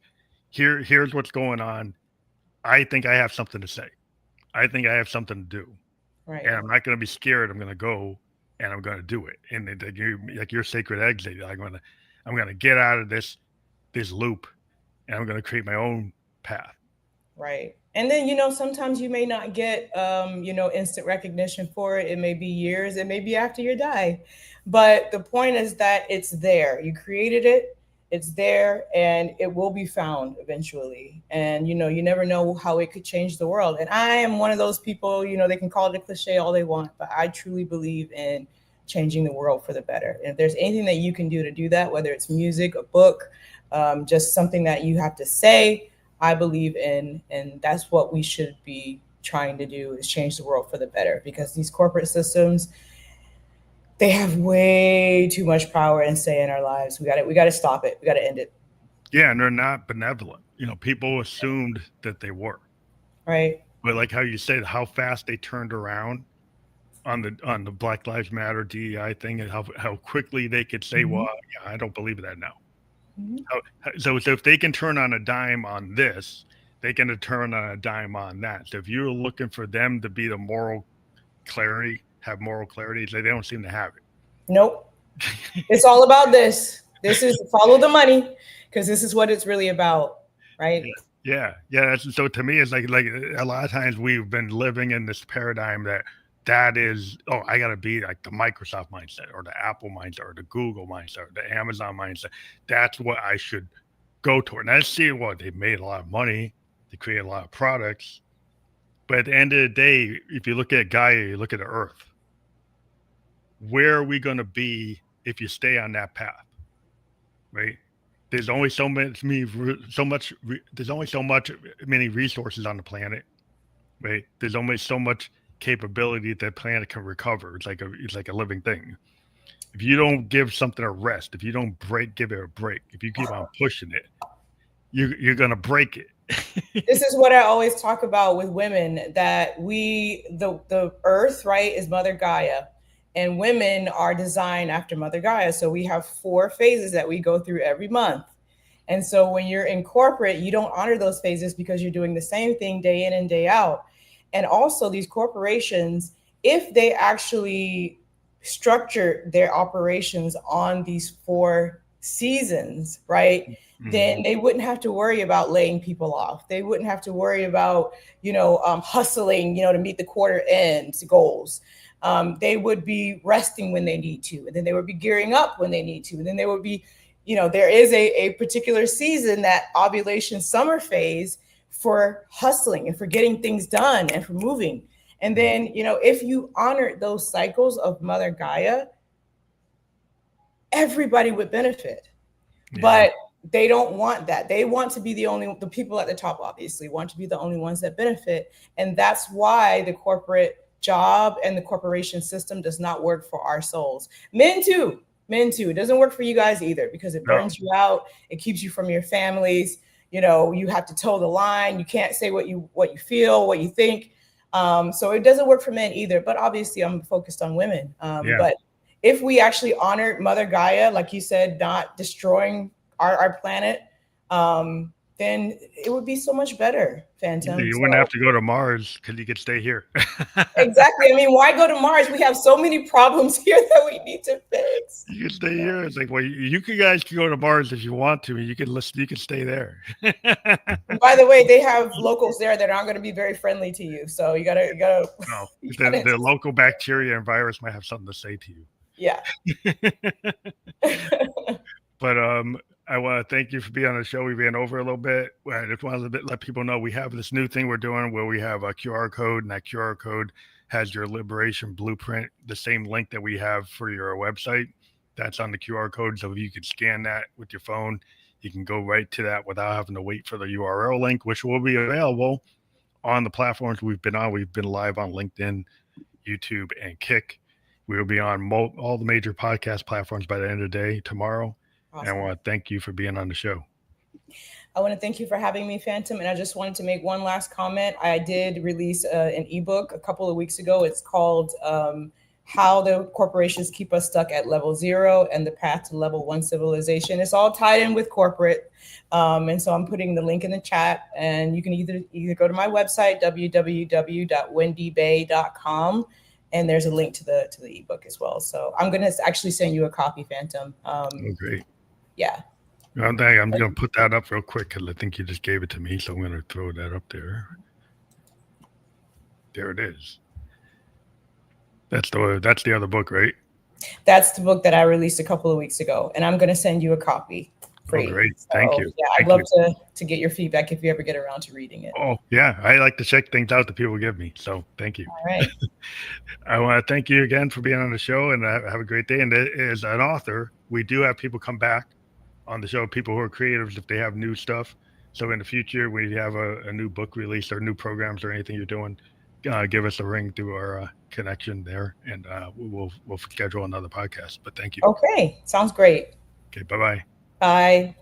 Speaker 1: here's what's going on. I think I have something to say. I think I have something to do, and
Speaker 2: right,
Speaker 1: I'm not gonna be scared. I'm gonna go and I'm gonna do it. And like your sacred exit. I'm gonna get out of this loop, and I'm gonna create my own path.
Speaker 2: right. And then, sometimes you may not get, instant recognition for it. It may be years, it may be after you die. But the point is that it's there. You created it, it's there, and it will be found eventually. And, you never know how it could change the world. And I am one of those people, they can call it a cliche all they want, but I truly believe in changing the world for the better. And if there's anything that you can do to do that, whether it's music, a book, just something that you have to say, I believe in, and that's what we should be trying to do, is change the world for the better, because these corporate systems, they have way too much power and say in our lives. We got to stop it. We got to end it.
Speaker 1: Yeah, and they're not benevolent. People assumed that they were,
Speaker 2: Right?
Speaker 1: but like how you said, how fast they turned around on the Black Lives Matter DEI thing, and how quickly they could say,
Speaker 2: Mm-hmm.
Speaker 1: well, yeah, I don't believe that now.
Speaker 2: Mm-hmm.
Speaker 1: So if they can turn on a dime on this, they can turn on a dime on that. So if you're looking for them to be the have moral clarity, they don't seem to have
Speaker 2: Nope.
Speaker 1: it.
Speaker 2: It's all about this. This is follow the money, because this is what it's really about.
Speaker 1: Yeah,
Speaker 2: Right?
Speaker 1: yeah. So to me, it's like a lot of times we've been living in this paradigm that is, oh, I got to be like the Microsoft mindset or the Apple mindset or the Google mindset or the Amazon mindset. That's what I should go toward. And I see what they've made a lot of money, they create a lot of products, but at the end of the day, if you look at Gaia, you look at the Earth. Where are we going to be if you stay on that path, right? there's only there's only so much many resources on the planet, right? There's only so much capability that the planet can recover. It's like a living thing. If you don't give something a rest, if you don't give it a break, if you keep on pushing it, you're gonna break it.
Speaker 2: This is what I always talk about with women, that the earth, right, is Mother Gaia, and women are designed after Mother Gaia. So we have 4 phases that we go through every month. And so when you're in corporate, you don't honor those phases because you're doing the same thing day in and day out. And also, these corporations, if they actually structure their operations on these 4 seasons, right, then
Speaker 1: Mhm.
Speaker 2: they wouldn't have to worry about laying people off. They wouldn't have to worry about, hustling, to meet the quarter end goals. They would be resting when they need to, and then they would be gearing up when they need to, and then they would be, there is a particular season, that ovulation summer phase, for hustling and for getting things done and for moving. And then, if you honored those cycles of Mother Gaia, everybody would benefit.
Speaker 1: Yeah,
Speaker 2: But they don't want that. They want to be the people at the top, obviously, want to be the only ones that benefit. And that's why the corporate job and the corporation system does not work for our souls. Men too. Men too. It doesn't work for you guys either, because it
Speaker 1: no,
Speaker 2: burns you out. It keeps you from your families. You have to toe the line. You can't say what you feel, what you think. So it doesn't work for men either. But obviously, I'm focused on women.
Speaker 1: yeah.
Speaker 2: But if we actually honored Mother Gaia, like you said, not destroying our planet, then it would be so much better, Phantom.
Speaker 1: You wouldn't
Speaker 2: So
Speaker 1: have to go to Mars because you could stay here.
Speaker 2: exactly. I mean, why go to Mars? We have so many problems here that we need to fix.
Speaker 1: You can stay here. It's like, well, guys can go to Mars if you want to, and you can listen. You can stay there.
Speaker 2: And by the way, they have locals there that aren't going to be very friendly to you. So
Speaker 1: No,
Speaker 2: you gotta,
Speaker 1: the local bacteria and virus might have something to say to
Speaker 2: yeah.
Speaker 1: you. But I want to thank you for being on the show. We ran over a little bit. I just wanted to let people know we have this new thing we're doing where we have a QR code, and that QR code has your liberation blueprint, the same link that we have for your website. That's on the QR code. So if you can scan that with your phone, you can go right to that without having to wait for the URL link, which will be available on the platforms we've been on. We've been live on LinkedIn, YouTube, and Kick. We will be on all the major podcast platforms by the end of the day tomorrow. And I
Speaker 2: Awesome.
Speaker 1: want to thank you for being on the show.
Speaker 2: I want to thank you for having me, Phantom. And I just wanted to make one last comment. I did release an ebook a couple of weeks ago. It's called How the Corporations Keep Us Stuck at Level 0 and the Path to Level 1 Civilization. It's all tied in with corporate. And so I'm putting the link in the chat, and you can either go to my website, www.wendybay.com, and there's a link to the ebook as well. So I'm going to actually send you a copy, Phantom.
Speaker 1: Oh, great.
Speaker 2: Yeah.
Speaker 1: I'm going to put that up real quick because I think you just gave it to me. So I'm going to throw that up there. There it is. That's the other book, right?
Speaker 2: That's the book that I released a couple of weeks ago, and I'm going to send you a copy free.
Speaker 1: Oh, great.
Speaker 2: So,
Speaker 1: Thank you.
Speaker 2: Yeah, I'd love to get your feedback if you ever get around to reading it.
Speaker 1: Oh, yeah. I like to check things out that people give me. So thank you.
Speaker 2: All right.
Speaker 1: I want to thank you again for being on the show, and have a great day. And as an author, we do have people come back on the show, people who are creatives, if they have new stuff. So in the future, when you have a new book release or new programs or anything you're doing, give us a ring through our connection there, and we'll schedule another podcast. But thank you.
Speaker 2: Okay. Sounds great.
Speaker 1: Okay. Bye-bye.
Speaker 2: Bye.